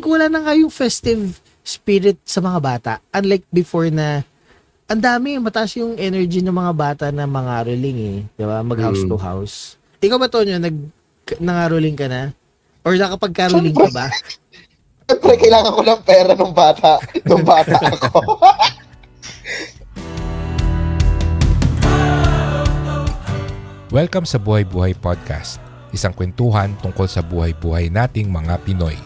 ko wala na nga yung festive spirit sa mga bata. Unlike before na ang dami, mataas yung energy ng mga bata na mangaroling eh. Diba? Mag-house to house. Ikaw ba, Tonyo, nangaroling ka na? Or nakapag-caroling ka ba? Siyempre, kailangan ko ng pera nung bata ako. Welcome sa Buhay Buhay Podcast, isang kwentuhan tungkol sa buhay-buhay nating mga Pinoy.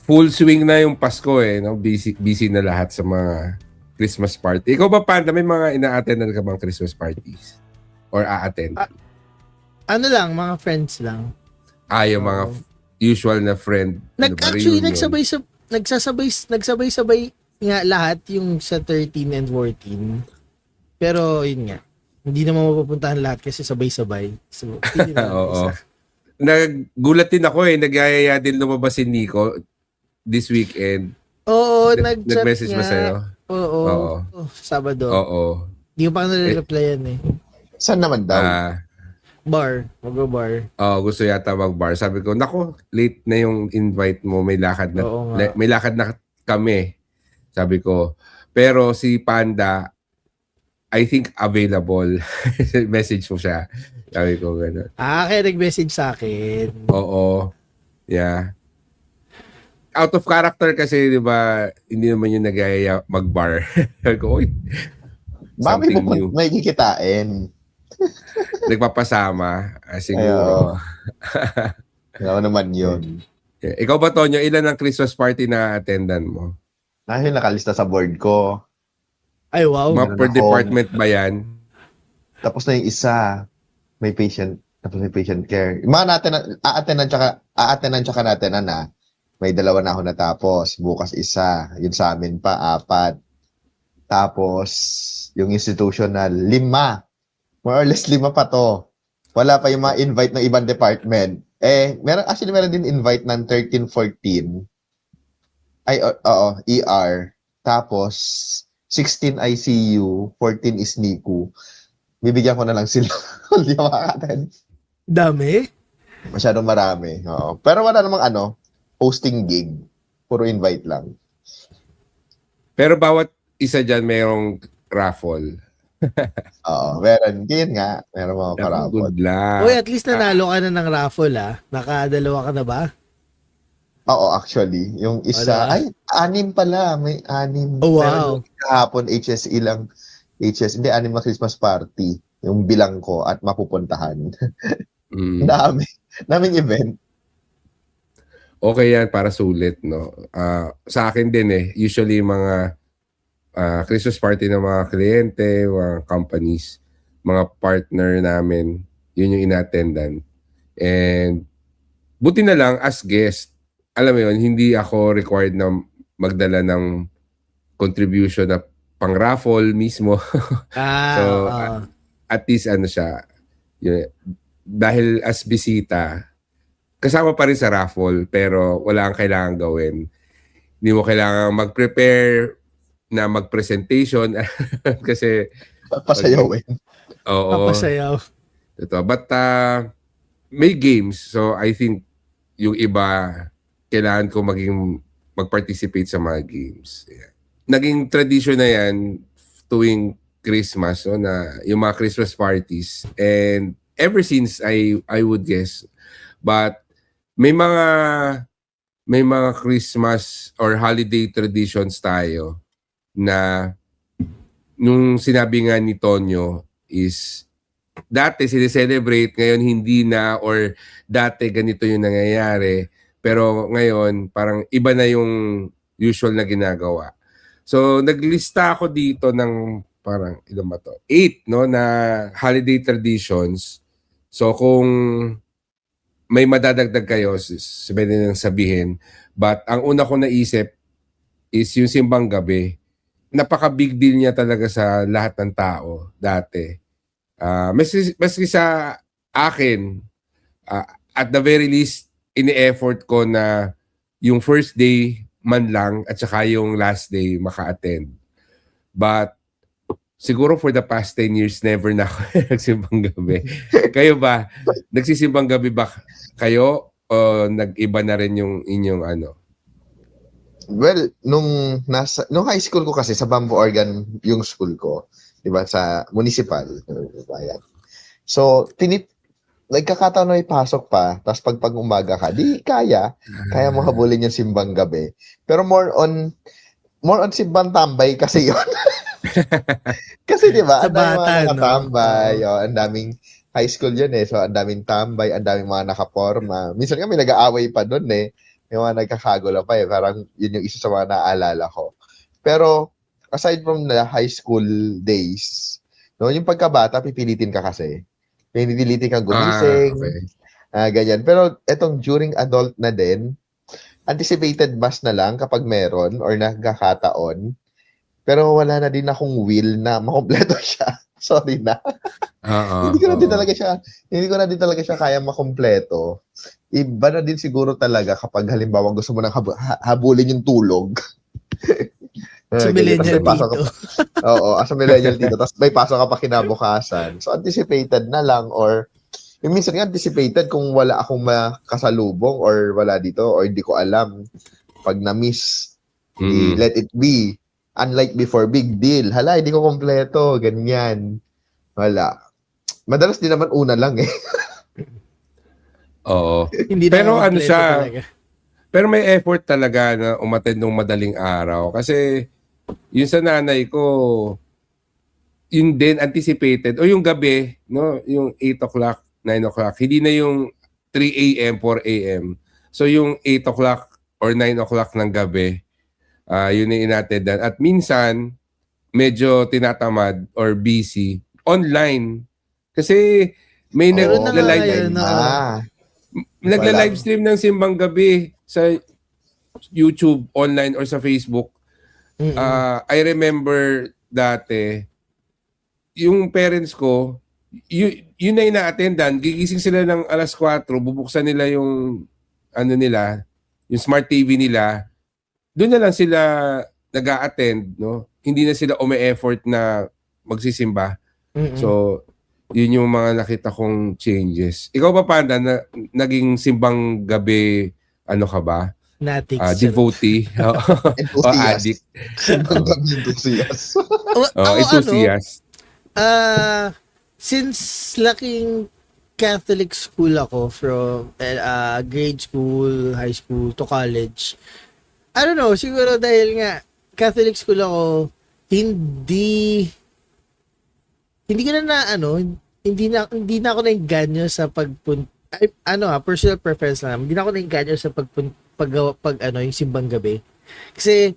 Full swing na yung Pasko eh, no? Busy na lahat sa mga Christmas party. Ikaw ba, Panda, may mga ina-attendan ka bang Christmas parties? Or a-attend? Ano lang, mga friends lang. Yung mga usual na friend. Actually, nagsasabay nga lahat yung sa 13 and 14. Pero, yun nga. Hindi naman mapupuntahan lahat kasi sabay-sabay. So, oo. Nagulat din ako eh. Nagyayaya din lumabas si Nico this weekend. Oo, nag-message ba sa'yo? Oo. Sabado. Oo. Hindi ko pa nare-replyan eh. Saan naman daw? Bar. Mag-bar. Gusto yata mag-bar. Sabi ko, nako, late na yung invite mo. May lakad na kami. Sabi ko. Pero si Panda, I think available. Message mo siya. Sabi ko gano'n. Kaya nag-message sa akin. Oo. Yeah. Out of character kasi, di ba, hindi naman yung nagaya mag-bar. Sabi ko, uy, something new. May kikitain. Nagpapasama. Siguro. Ano naman yun. Yeah. Ikaw ba, Tonyo, ilan ang Christmas party na attendan mo? Dahil nakalista sa board ko. Ay, wow. Mga per department ba yan? Tapos na yung isa. May patient. Tapos may patient care. Yung mga natin, a-attendan tsaka natin, may 2 na ako natapos. Bukas isa. Yun sa amin pa, 4. Tapos, yung institutional, 5. More or less 5 pa to. Wala pa yung mga invite ng ibang department. Meron din invite ng 13, 14. ER. Tapos, 16 ICU, 14 is NICU. Bibigyan ko na lang sila. Hindi makakaten. Dami? Masyadong marami. Oo. Pero wala namang hosting gig. Puro invite lang. Pero bawat isa dyan mayroong raffle. Oo, meron. Yun nga. Meron mga pa-raffle. Good luck. Uy, at least nanalo ka na ng raffle Naka-2 ka na ba? Oo, actually. Yung isa, 6 pala. May 6. Oh, wow. Pero yung kahapon, HSE lang. Hindi, 6 na Christmas party. Yung bilang ko at mapupuntahan. Daming event. Okay yan para sulit, no? Sa akin din usually mga Christmas party ng mga kliyente, mga companies, mga partner namin, yun yung inattendan. And buti na lang as guest, alam mo yun, hindi ako required na magdala ng contribution na pang raffle mismo. So, at least siya, yun, dahil as bisita, kasama pa rin sa raffle, pero wala kang kailangan gawin. Hindi mo kailangan mag-prepare na mag-presentation kasi Papasayawin. Oo. Papasayaw. Ito. But may games. So I think yung iba, kailangan ko mag-participate sa mga games. Yeah. Naging tradition na yan tuwing Christmas, na yung mga Christmas parties. And ever since, I would guess. But may mga Christmas or holiday traditions tayo na nung sinabi nga ni Tonyo is dati sineselebrate, ngayon hindi na, or dati ganito yung nangyayari, pero ngayon parang iba na yung usual na ginagawa. So naglista ako dito ng parang ilan ba to? 8 na holiday traditions. So kung may madadagdag kayo, sabihin. But ang una ko naisip is yung simbang gabi. Napaka-big deal niya talaga sa lahat ng tao dati. Maski sa akin, at the very least, ini-effort ko na yung first day man lang at saka yung last day maka-attend. But siguro for the past 10 years, never na ako nagsimbang gabi. Kayo ba? Nagsisimbang gabi ba kayo? O nag-iba na rin yung inyong ano? Well, nung high school ko kasi sa Bamboo Organ yung school ko, 'di ba, sa municipal, bayan. So, nagkakataon na may pasok pa, tapos pag umaga ka, di kaya mo habulin yung simbang gabi. Pero more on simbang tambay kasi 'yon. Kasi 'di ba, Sa ang daming bata, mga no? nakatambay, ang daming high school 'yun eh. So, ang daming tambay, ang daming mga nakaporma. Minsan nga may nag-aaway pa doon eh. May mga nagkakagulo pa eh. Parang yun yung isa sa mga naalala ko. Pero, aside from the high school days, no, yung pagkabata, pipilitin ka kasi. Pipilitin kang gumising, Okay. ganyan. Pero, etong during adult na din, anticipated mass na lang kapag meron or nagkakataon. Pero wala na din akong will na makompleto siya. Sorry na. Oo. Hindi ko na din talaga siya kaya makompleto. Iba na din siguro talaga kapag halimbawa gusto mo nang habulin yung tulog. Si Ganyan. millennial Tapos may pasok dito. Oo, as a millennial dito. Tapos may pasok ka pa kinabukasan. So, anticipated na lang or yung minsan nga anticipated kung wala akong makasalubong or wala dito or hindi ko alam. Pag na-miss, let it be. Unlike before, big deal. Hala, hindi ko kompleto. Ganyan. Wala. Madalas din naman una lang eh. Oo. Hindi Pero na ano kompleto siya, talaga. pero may effort talaga na umattend ng madaling araw. Kasi yun sa nanay ko, yun din anticipated. O yung gabi, no? Yung 8 o'clock, 9 o'clock. Hindi na yung 3 a.m., 4 a.m. So yung 8 o'clock or 9 o'clock ng gabi, yun yung inattendan. At minsan, medyo tinatamad or busy online. Kasi may Meron na nga nagla-live ngayon, no? nagla-live stream ng simbang gabi sa YouTube, online or sa Facebook. I remember dati, yung parents ko, yun na ina-attendan, gigising sila ng alas 4, bubuksan nila yung ano nila, yung smart TV nila, doon na lang sila nag-a-attend, no? Hindi na sila ume-effort na magsisimba. So, yun yung mga nakita kong changes. Ikaw ba, Panda, naging simbang gabi, ano ka ba? Natics. Devotee o Enthusiast. addict? Simbang gabi enthusiast. Ako, Enthusiast. since laking Catholic school ako from grade school, high school to college, I don't know, siguro dahil nga Catholic school ako, hindi ko hindi na ako nainganyo sa personal preference lang. Hindi na ako nainganyo sa yung simbang gabi. Kasi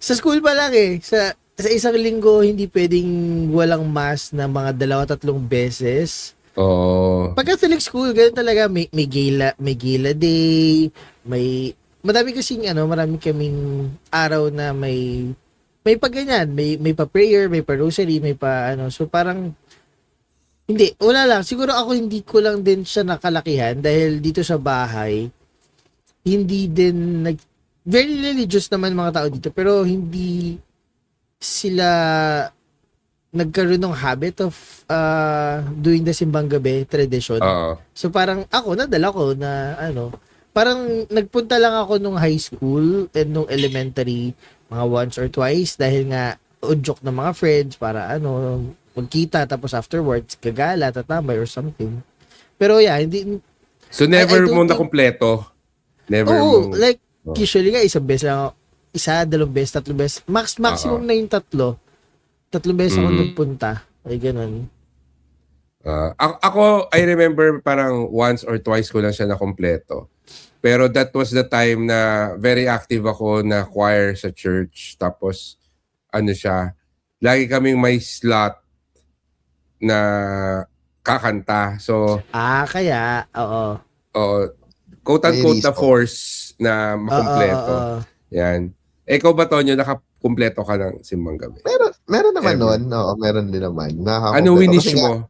sa school pa lang sa isang linggo hindi pwedeng walang mass na mga 2-3 beses. Oo. Pag Catholic school, ganun talaga, may gala day, marami kaming araw na may pag ganyan, may pa prayer, may pa rosary, may pa so parang hindi, wala lang. Siguro ako hindi ko lang din siya nakalakihan dahil dito sa bahay hindi din very religious naman mga tao dito pero hindi sila nagkaroon ng habit of doing the simbang gabi tradition. Oo. So parang ako nadala ko na parang nagpunta lang ako nung high school and nung elementary mga once or twice dahil nga udyok ng mga friends para magkita tapos afterwards gagala, tatambay or something. Pero yeah, hindi So never I don't mo think- na kumpleto? Never Oo, mo? like Oh. usually nga isang beses lang, 2 beses, 3 beses. Maximum na yung 3. 3 beses ako nagpunta. Ay ganun. Ako, I remember parang once or twice ko lang siya nakompleto. Pero that was the time na very active ako na choir sa church. Tapos, lagi kaming may slot na kakanta. So, Kaya, oo. quote-unquote na May force na makompleto. Oo. Yan. Ikaw ba, Tonyo, nakakumpleto ka ng simbang gabi? Meron naman Ever. nun. Oo, meron din naman. Ano winish Kasi nga, mo?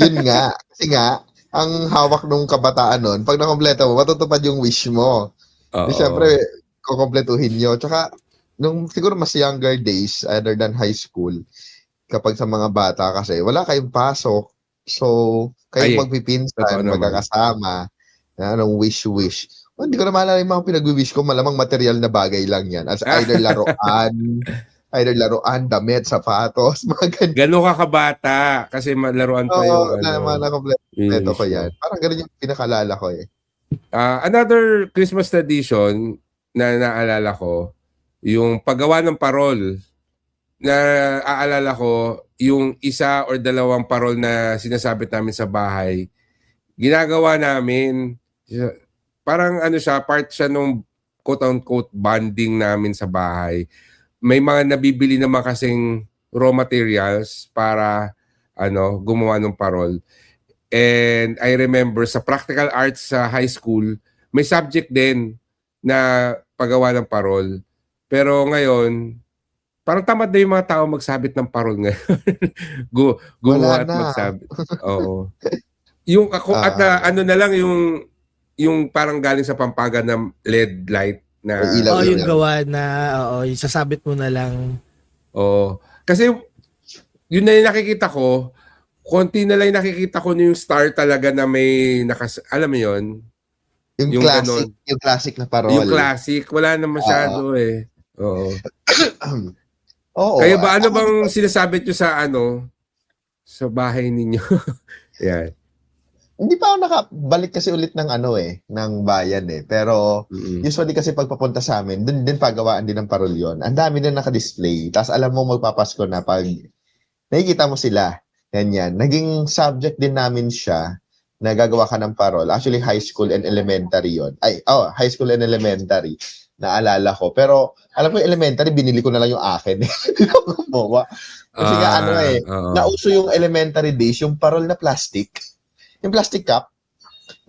yun nga. Kasi nga, ang hawak nung kabataan nun, pag nakompleto mo, matutupad yung wish mo. Oo. Di syempre, kukompletuhin nyo. Tsaka, nung siguro mas younger days, other than high school, kapag sa mga bata kasi wala kayong pasok. So, Ay, kayong totoo magpipinsan, naman. magkakasama, anong wish-wish. Hindi ko na maalala yung mga pinag-wish ko, malamang material na bagay lang yan. As either laruan, damit, sapatos, mga ganyan. Gano'n ka kabata kasi laruan pa yung Oo, na mga yung nakompleto ko wish mo. yan. Parang ganun yung pinakalala ko eh. Another Christmas tradition na naalala ko, yung paggawa ng parol. Na aalala ko, yung isa or dalawang parol na sinasabit namin sa bahay, ginagawa namin, parang ano siya, part siya nung quote-unquote bonding namin sa bahay. May mga nabibili naman kasing raw materials para gumawa ng parol. And I remember sa practical arts sa high school, may subject din na paggawa ng parol. Pero ngayon, parang tamad na yung mga tao magsabit ng parol ngayon. Gumawa Wala at na. magsabit. Oo. Yung ako at ano na lang yung parang galing sa Pampanga na LED light na May ilaw. Yung gawa na, yung sasabit mo na lang. Kasi yun na yung nakikita ko, konti na lang yung nakikita ko yung star talaga na may alam mo yun? Yung classic, ganon. yung classic na parol. Yung classic, wala na masyado eh. Oo. Oo. Kaya ba ano bang sinasabit nyo sa bahay ninyo? Yan. Hindi pa ako nakabalik kasi ulit ng ng bayan eh. Pero usually kasi pagpapunta sa amin, dun din pagawaan din ng parol yun. Ang dami din naka-display. Tapos alam mo magpapasko na pag nakikita mo sila. Ganyan. Naging subject din namin siya na gagawa ka ng parol. Actually, high school and elementary yon. High school and elementary. Naalala ko. Pero alam ko yung elementary, binili ko na lang yung akin. Hindi ko gumawa. Kasi nauso yung elementary days, yung parol na plastic. Yung plastic cup.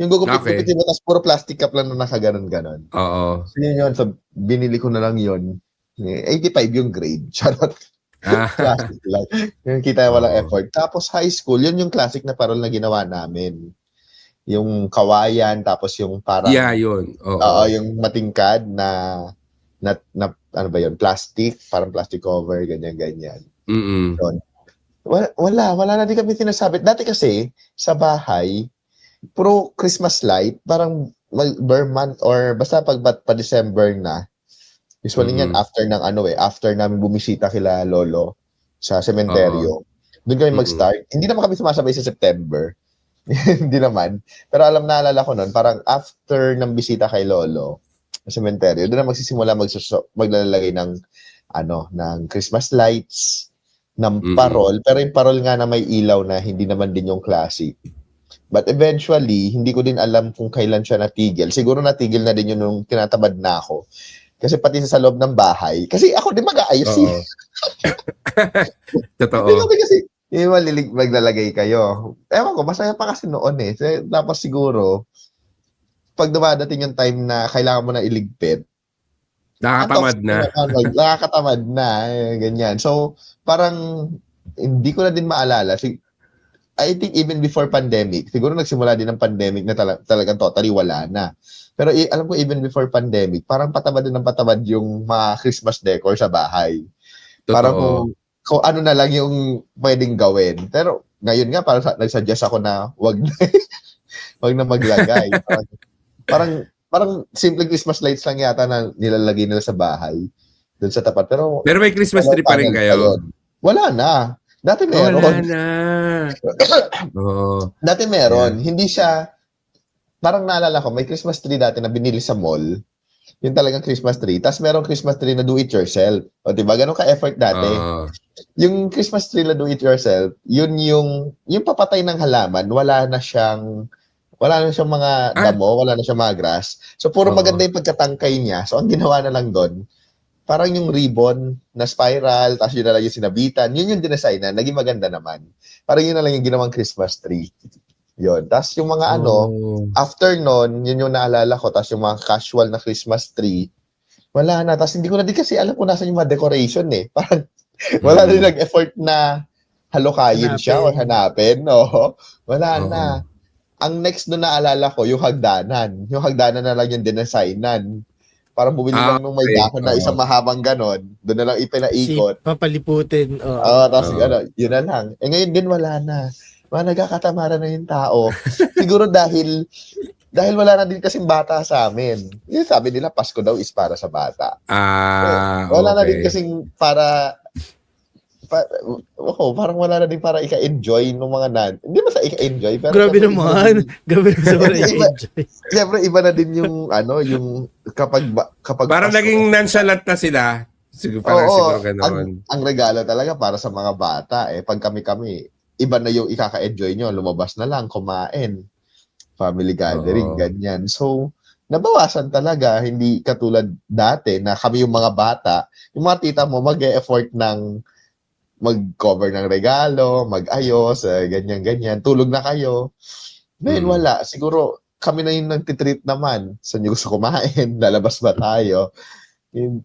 Yung gugupit-gupit mo, tapos puro plastic cup lang na nakaganon-ganon. Oo. So yun. So binili ko na lang yun. 85 yung grade. Charot. Classic lang. Yung kita walang effort. Tapos high school, yun yung classic na parol na ginawa namin. Yung kawayan, tapos yung parang... Yeah, yun. Oo. Yung matingkad na ano ba yun? Plastic, parang plastic cover, ganyan-ganyan. Yun. Wala na din kami sinasabit. Dati kasi, sa bahay, puro Christmas light, parang per month or basta pag pa-December na, usually yan after ng after namin bumisita kila lolo sa sementeryo. Doon kami mag-start. Hindi naman kami sumasabay sa September. Hindi naman. Pero naalala ko noon, parang after ng bisita kay lolo sa sementeryo, doon na magsisimula maglalagay ng ng Christmas lights, ng parol. Pero yung parol nga na may ilaw na hindi naman din yung classic. But eventually, hindi ko din alam kung kailan siya natigil. Siguro natigil na din yun nung tinatamad na ako. Kasi pati sa loob ng bahay. Kasi ako din mag-aayos Totoo. Hindi kasi maglalagay kayo. Ewan ko, masaya pa kasi noon eh. Tapos siguro, pag dumadating yung time na kailangan mo na iligpit, nakakatamad na. Ganyan. So, parang hindi ko na din maalala. I think even before pandemic, siguro nagsimula din ng pandemic na talagang totally wala na. Pero alam ko even before pandemic, parang patamad din ng patamad yung mga Christmas decor sa bahay. Totoo. Parang kung ano na lang yung pwedeng gawin. Pero ngayon nga, parang nagsuggest ako na wag na maglagay. Parang simple Christmas lights lang yata na nilalagay nila sa bahay. Doon sa tapat. Pero may Christmas tree pa rin kayo? Wala na. Dati meron. Wala na. Dati meron. Yeah. Hindi siya, parang naalala ko, may Christmas tree dati na binili sa mall. Yung talagang Christmas tree. Tapos merong Christmas tree na do-it-yourself. O diba? Ganun ka-effort dati. Yung Christmas tree na do-it-yourself, yun yung papatay ng halaman, wala na siyang mga damo, wala na siyang mga grass. So, puro maganda yung pagkatangkay niya. So, ang ginawa na lang doon, parang yung ribbon na spiral, tapos yun na lang yung sinabitan, yun yung dinesign na, naging maganda naman. Parang yun na lang yung ginawang Christmas tree. Yun. Tapos yung mga after nun, yun yung naalala ko, tapos yung mga casual na Christmas tree, wala na. Tapos hindi ko na din kasi alam kung nasan yung mga decoration eh. Parang wala na nag-effort na halukayin siya o hanapin. No? Wala na. Ang next doon naalala ko, yung hagdanan. Yung hagdanan na lang yung dinesignan. Para bumili lang nung may okay. dahon na isang mahabang ganon. Doon na lang Si ipinaikot. papaliputin. Tapos Oo. yun na lang. Ngayon din wala na. Nagkakatamaran na yung tao. Siguro dahil wala na din kasing bata sa amin. Yung sabi nila, Pasko daw is para sa bata. Wala na din Okay. kasing parang wala na din para ika-enjoy ng mga Hindi ba sa ika-enjoy? Pero Grabe syempre, iba na naman. din- Grabe na sobrang Iba- enjoy. Siyempre, iba na din yung, yung kapag Parang Pasko, naging nonchalant na sila. Siguro ganoon. ang regalo talaga para sa mga bata. Pag kami, iba na yung ikaka-enjoy nyo. Lumabas na lang, kumain. Family gathering, Oo. ganyan. So, nabawasan talaga. Hindi katulad dati na kami yung mga bata, yung mga tita mo mag-e-effort ng mag-cover ng regalo, mag-ayos, ganyan-ganyan. Tulog na kayo. Ngayon, wala. Siguro, kami na yung nagtitreat naman. Saan nyo gusto kumain? Lalabas ba tayo? Yun.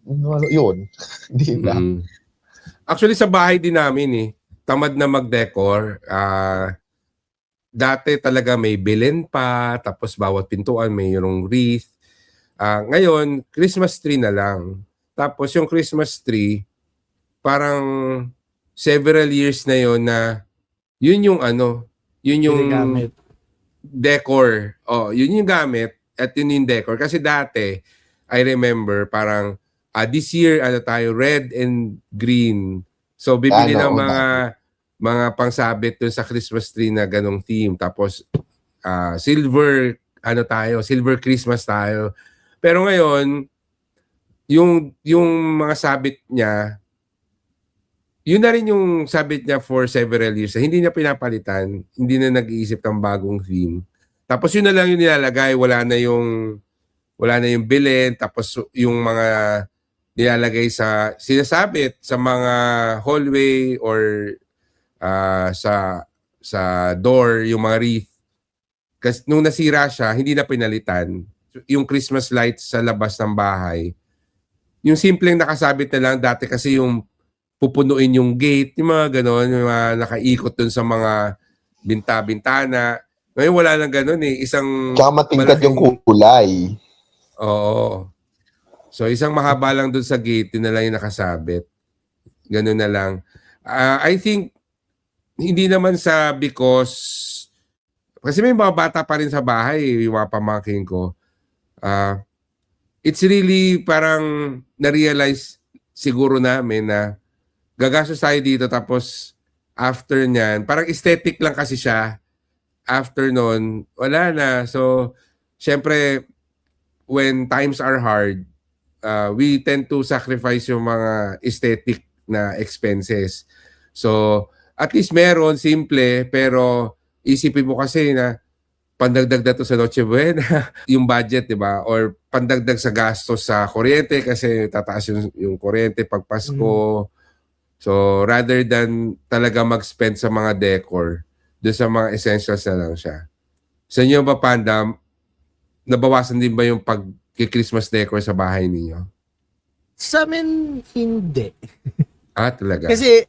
Hindi na. Actually, sa bahay din namin tamad na mag-decor. Dati talaga may bilin pa, tapos bawat pintuan may yung wreath. Ngayon, Christmas tree na lang. Tapos yung Christmas tree, parang several years na yon na yun yung yun yung Ginagamit. decor. Yun yung gamit at yun yung decor. Kasi dati, I remember parang this year tayo red and green. So bibili ng mga pangsabit dun sa Christmas tree na ganong theme. Tapos silver silver Christmas tayo. Pero ngayon, yung mga sabit niya, yun na rin yung sabit niya for several years. Hindi niya pinapalitan, hindi na nag-iisip ng bagong theme. Tapos yun na lang yung nilalagay, wala na yung bilin, tapos yung mga nilalagay sinasabit sa mga hallway or sa door, yung mga wreath. Kasi nung nasira siya, hindi na pinalitan. Yung Christmas lights sa labas ng bahay, yung simpleng nakasabit na lang, dati kasi yung pupunuin yung gate, yung mga ganon, yung mga nakaikot dun sa mga bintana. Ngayon wala nang ganon isang Tsaka matingkad yung kulay. Oo. So isang mahaba lang dun sa gate, yun na lang yung nakasabit. Ganun na lang. I think hindi naman kasi may mga bata pa rin sa bahay, yung mga pamangkin ko. It's really parang na-realize siguro namin na gagastos tayo dito tapos after nyan, parang aesthetic lang kasi siya. After nun, wala na. So, syempre, when times are hard, we tend to sacrifice yung mga aesthetic na expenses. So, at least meron, simple, pero isipin mo kasi na pandagdag na to sa Noche Buena, yung budget, di ba? Or pandagdag sa gastos sa kuryente kasi tataas yung kuryente pag Pasko. So, rather than talaga mag-spend sa mga decor, doon sa mga essentials na lang siya. Sa inyo ba, Panda, nabawasan din ba yung pag-Christmas decor sa bahay ninyo? Sa amin, hindi. Talaga? Kasi,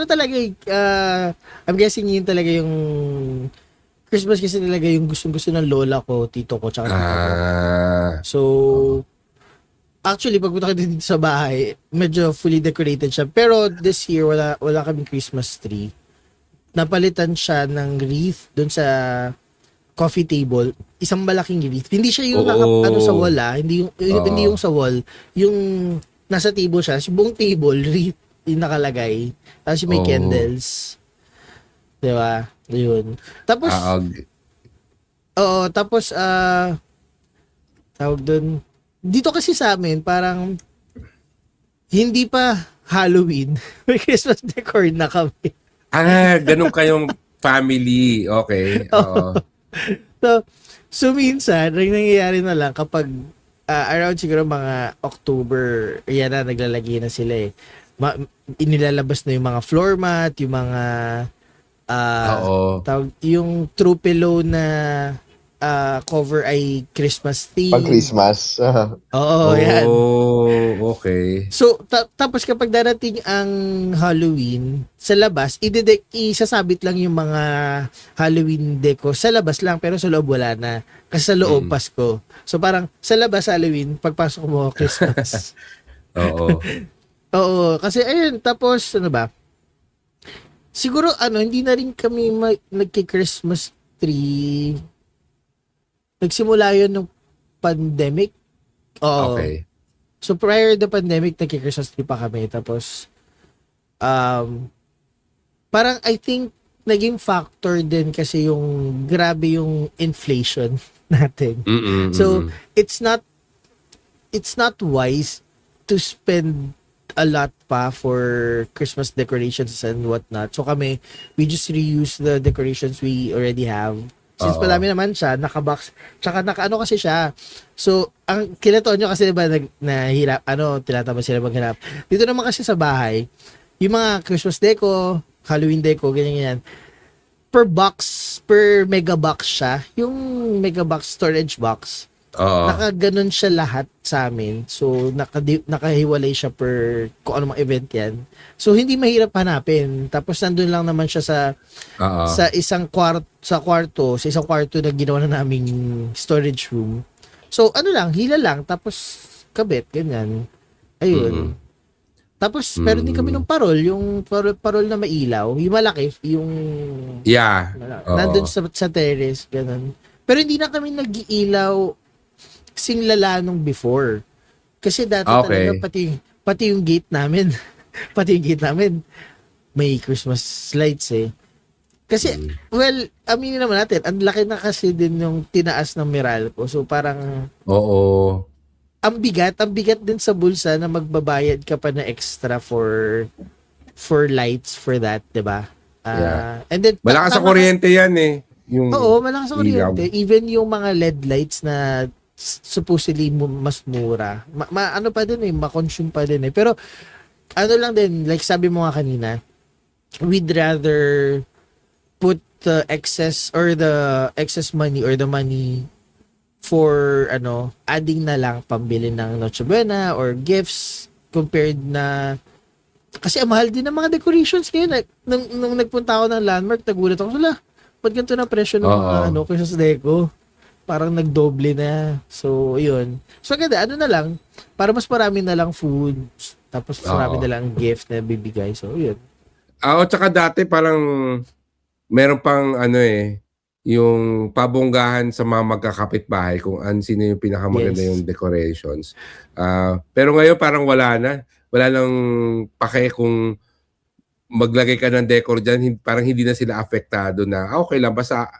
talaga, I'm guessing yun talaga yung Christmas kasi talaga yung gustong-gusto ng lola ko, tito ko, tsaka tito ko. So, actually, pagpunta ko dito sa bahay, medyo fully decorated siya. Pero this year, wala kaming Christmas tree. Napalitan siya ng wreath dun sa coffee table. Isang malaking wreath. Hindi siya yung sa wall, Hindi yung sa wall. Yung nasa table siya. Yung buong table, wreath yung nakalagay. Tapos may candles. Diba? Yun. Tapos, tapos, tawag dun, dito kasi sa amin, parang, hindi pa Halloween. May Christmas decor na kami. Ganun kayong family. Okay. Oo. So minsan, nangyayari na lang kapag around siguro mga October, yan na, naglalagay na sila inilalabas na yung mga floor mat, yung mga yung true pillow na cover ay Christmas theme. Pag Christmas. Oo, yan. Oh, okay. So, tapos kapag darating ang Halloween, sa labas, isasabit lang yung mga Halloween deco sa labas lang, pero sa loob wala na. Kasi sa loob, Pasko. So, parang sa labas Halloween, pagpasok mo, Christmas. Oo. Oo, kasi ayun, tapos ano ba? Siguro hindi na rin kami nagki-Christmas tree. Nagsimula yun nung pandemic. Oo. Okay. So prior the pandemic, nagki-Christmas tree pa kami. Tapos parang I think naging factor din kasi yung grabe yung inflation natin. So it's not wise to spend a lot pa for Christmas decorations and whatnot. So kami, we just reuse the decorations we already have. Since Oo. marami naman siya, naka-box, tsaka naka-ano kasi siya. So, ang Kilatonyo kasi diba, nahirap, tinatama sila maghirap. Dito naman kasi sa bahay, yung mga Christmas deco, Halloween deco, ganyan. Per mega box siya. Yung mega box, storage box. Oo. Nakaganon siya lahat sa amin. So, nakahiwalay siya per kung ano mga event yan. So, hindi mahirap hanapin. Tapos, nandun lang naman siya Oo. sa isang kwarto na ginawa na naming storage room. So, hila lang. Tapos, kabit, ganyan. Ayun. Tapos, meron din kami ng parol. Yung parol na mailaw. Yung malaki. Yung Yeah. Oo. nandun sa terrace. Ganun. Pero hindi na kami nag-iilaw singlala nung before. Kasi dati Okay. talaga pati yung gate namin may Christmas lights eh. Kasi well, aminin naman natin, ang laki na kasi din yung tinaas ng Meralco. So parang Oo. ang bigat din sa bulsa na magbabayad ka pa na extra for lights for that, 'di ba? Yeah. And then Malakas sa kuryente yan eh. Yung Oo, malakas sa ilaw. kuryente. Even yung mga LED lights na supposedly mas mura. Ano pa din eh, ma-consume pa din eh. Pero ano lang din, like sabi mo nga kanina, we'd rather put the excess money or the money for adding na lang pambili ng Noche Buena or gifts compared na kasi ang mahal din ng mga decorations ngayon. Nung nagpunta ako ng Landmark, nagulat ako sila. Ba't ganito na presyo ng mga Christmas deco? Parang nagdoble na. So, yun. So, ganda, na lang, para mas marami na lang food, tapos marami na lang gift na bibigay. So, yun. Tsaka dati parang meron pang yung pabonggahan sa mga magkakapitbahay kung sino yung pinakamaganda yung decorations. Pero ngayon parang wala na. Wala nang pake kung maglagay ka ng decor dyan, parang hindi na sila apektado na, okay lang, basta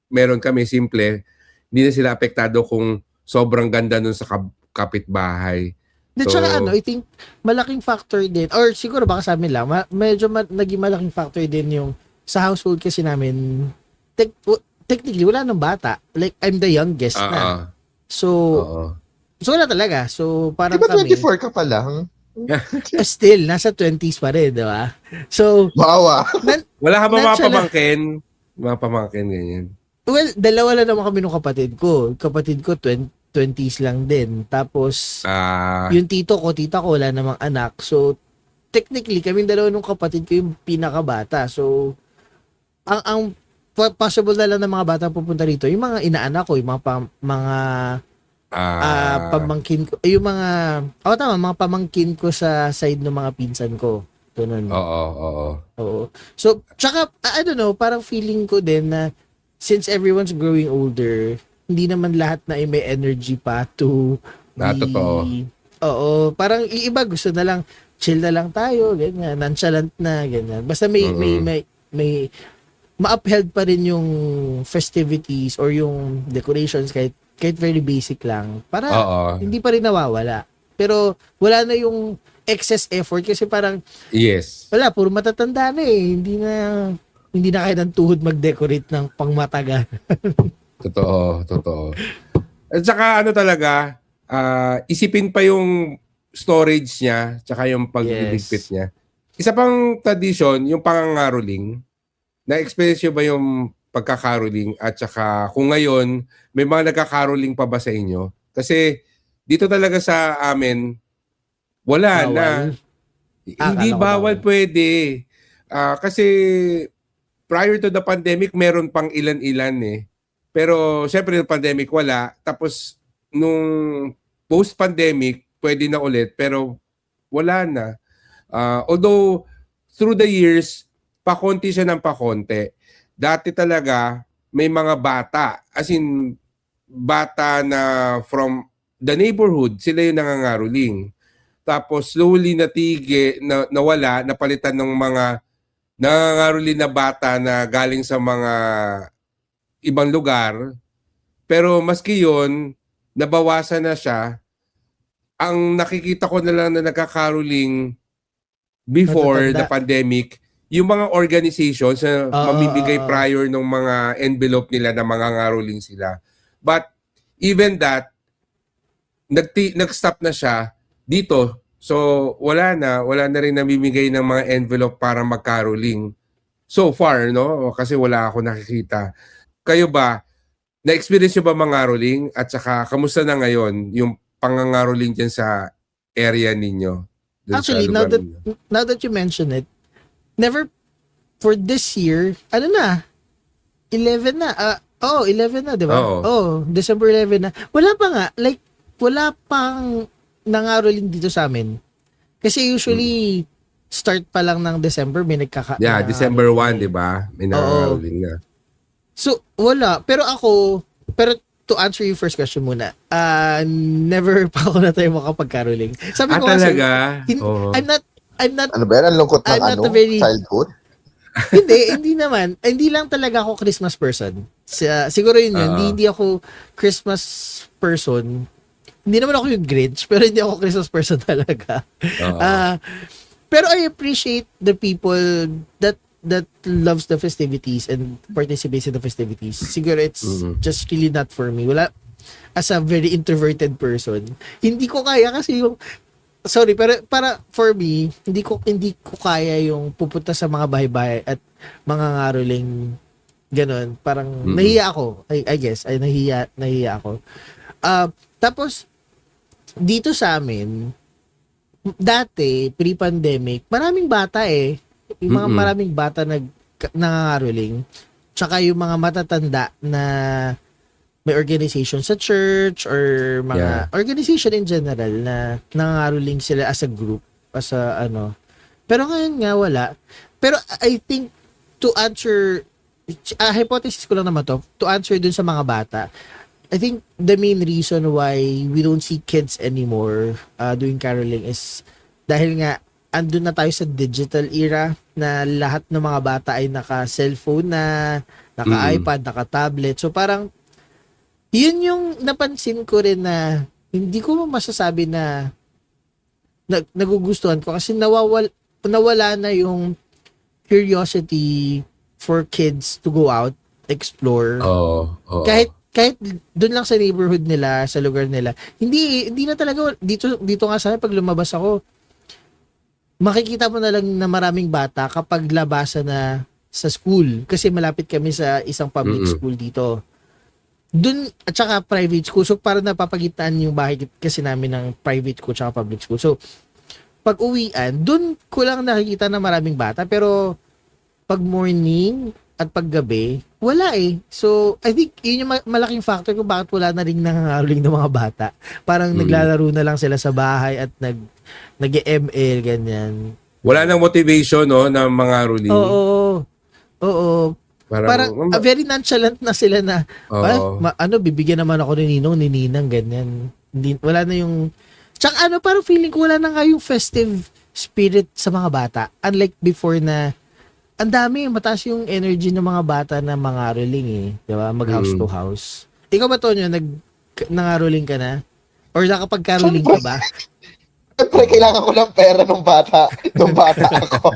meron kami simple, hindi na sila apektado kung sobrang ganda nun sa kapitbahay. Then, tsaka I think, malaking factor din, or siguro baka sa amin lang, medyo naging malaking factor din yung sa household kasi namin, technically, wala nang bata. Like, I'm the youngest na. So, wala talaga. So, parang Diba kami, 24 ka pa lang? still, nasa 20s pa rin, di ba? So, Bawa. Wala ka ba mga pamangkin? Mga pamangkin, ganyan. Well, dalawa lang naman kami nung kapatid ko. Kapatid ko, 20s lang din. Tapos, yung tita ko, wala namang anak. So, technically, kaming dalawa nung kapatid ko yung pinakabata. So, ang possible na lang ng mga bata pupunta rito, yung mga inaanak ko, yung mga pamangkin ko, yung mga, mga pamangkin ko sa side ng mga pinsan ko. Ganun. Oo. So, tsaka, I don't know, parang feeling ko din na since everyone's growing older, hindi naman lahat na may energy pa to totoo. Oo, parang iba gusto na lang chill na lang tayo, ganyan, nonchalant na, ganyan. Basta may ma-upheld pa rin yung festivities or yung decorations kahit very basic lang para hindi pa rin nawawala. Pero wala na yung excess effort kasi parang wala, puro matatanda na eh. Hindi na kaya ng tuhod mag-decorate ng pangmatagal. Totoo. At saka talaga, isipin pa yung storage niya, tsaka yung pagliligpit niya. Isa pang tradition, yung pangangaroling. Na-experience nyo ba yung pagkakaroling at saka kung ngayon may mga nagkakaroling pa ba sa inyo? Kasi dito talaga sa amin wala na. Bawal. Hindi Akala ko bawal bawal. pwede. Kasi prior to the pandemic meron pang ilan-ilan eh. Pero syempre yung pandemic wala. Tapos nung post-pandemic pwede na ulit pero wala na. Although through the years pakonti siya ng pakonti. Dati talaga may mga bata, as in bata na from the neighborhood, sila yung nangangaroling. Tapos slowly nawala, napalitan ng mga nangangaroling na bata na galing sa mga ibang lugar. Pero maski yun, nabawasan na siya. Ang nakikita ko na lang na nagkakaroling before the Matatanda. pandemic, yung mga organizations na Oo, mamimigay oo. prior ng mga envelope nila na mga ngaroling sila. But even that, nag-stop na siya dito. So wala na rin namimigay ng mga envelope para magkaroling. So far, no? Kasi wala ako nakikita. Kayo ba, na-experience nyo ba mangaroling? At saka, kamusta na ngayon yung pangangaroling dyan sa area ninyo? Dun sa Actually, lugar ninyo? now that you mention it, never for this year, ano na? 11 na. 11 na, di ba? Oo. December 11 na. Wala pa nga. Like, wala pang nangaroling dito sa amin. Kasi usually, start pa lang ng December, may Yeah, December 1, eh. di ba? May Oo. nangangaroling na. So, wala. Pero to answer your first question muna, never pa ako na tayo makapag-caroling. Sabi ko kasi, Talaga? Oo. I'm not Ano ba yan? Ang lungkot ng I'm not ano? a very- Childhood? hindi naman. Hindi lang talaga ako Christmas person. Siguro yun. Hindi ako Christmas person. Hindi naman ako yung Grinch, pero hindi ako Christmas person talaga. Oo. Pero I appreciate the people that loves the festivities and participates in the festivities. Siguro it's just really not for me. Wala, as a very introverted person, hindi ko kaya kasi yung sorry, pero para for me, hindi ko kaya yung pupunta sa mga bahay-bahay at mga ngaroling ganon. Parang nahiya ako. I guess ay nahiya ako. Tapos dito sa amin dati pre-pandemic, maraming bata eh. Yung mga maraming bata nangangaroling. Tsaka yung mga matatanda na may organization sa church or mga organization in general na nangangaroling sila as a group, as a ano. Pero ngayon nga wala. Pero I think to answer hypothesis ko lang naman to answer dun sa mga bata, I think the main reason why we don't see kids anymore doing caroling is dahil nga andun na tayo sa digital era na lahat ng mga bata ay naka-cellphone na, naka-iPad, naka-tablet. So parang yun yung napansin ko rin na hindi ko masasabi na nagugustuhan ko kasi nawala na yung curiosity for kids to go out, explore. Oo. Kahit doon lang sa neighborhood nila, sa lugar nila. Hindi na talaga dito nga sa pag lumabas ako, makikita mo na lang na maraming bata kapag labasa na sa school kasi malapit kami sa isang public school dito. Doon at saka private school. So para napapagitan yung bahay kasi namin ng private school at public school. So pag uwian, doon ko lang nakikita na maraming bata pero pag morning at pag gabi, wala eh. So, I think yun yung malaking factor kung bakit wala na rin nangangaroling ng mga bata. Parang naglalaro na lang sila sa bahay at nag-ML, ganyan. Wala nang motivation, no, ng mga ruling. Oo. Parang very nonchalant na sila na, bibigyan naman ako ni Ninong, ni Ninang, ganyan. Wala na yung, tsaka parang feeling ko wala na nga yung festive spirit sa mga bata. Unlike before na, ang dami, mataas yung energy ng mga bata na mangaroling eh. Diba? Mag-house to house. Ikaw ba, Tonyo, nangaroling ka na? Or nakapag-caroling ka ba? Siyempre, kailangan ko ng pera nung bata ako.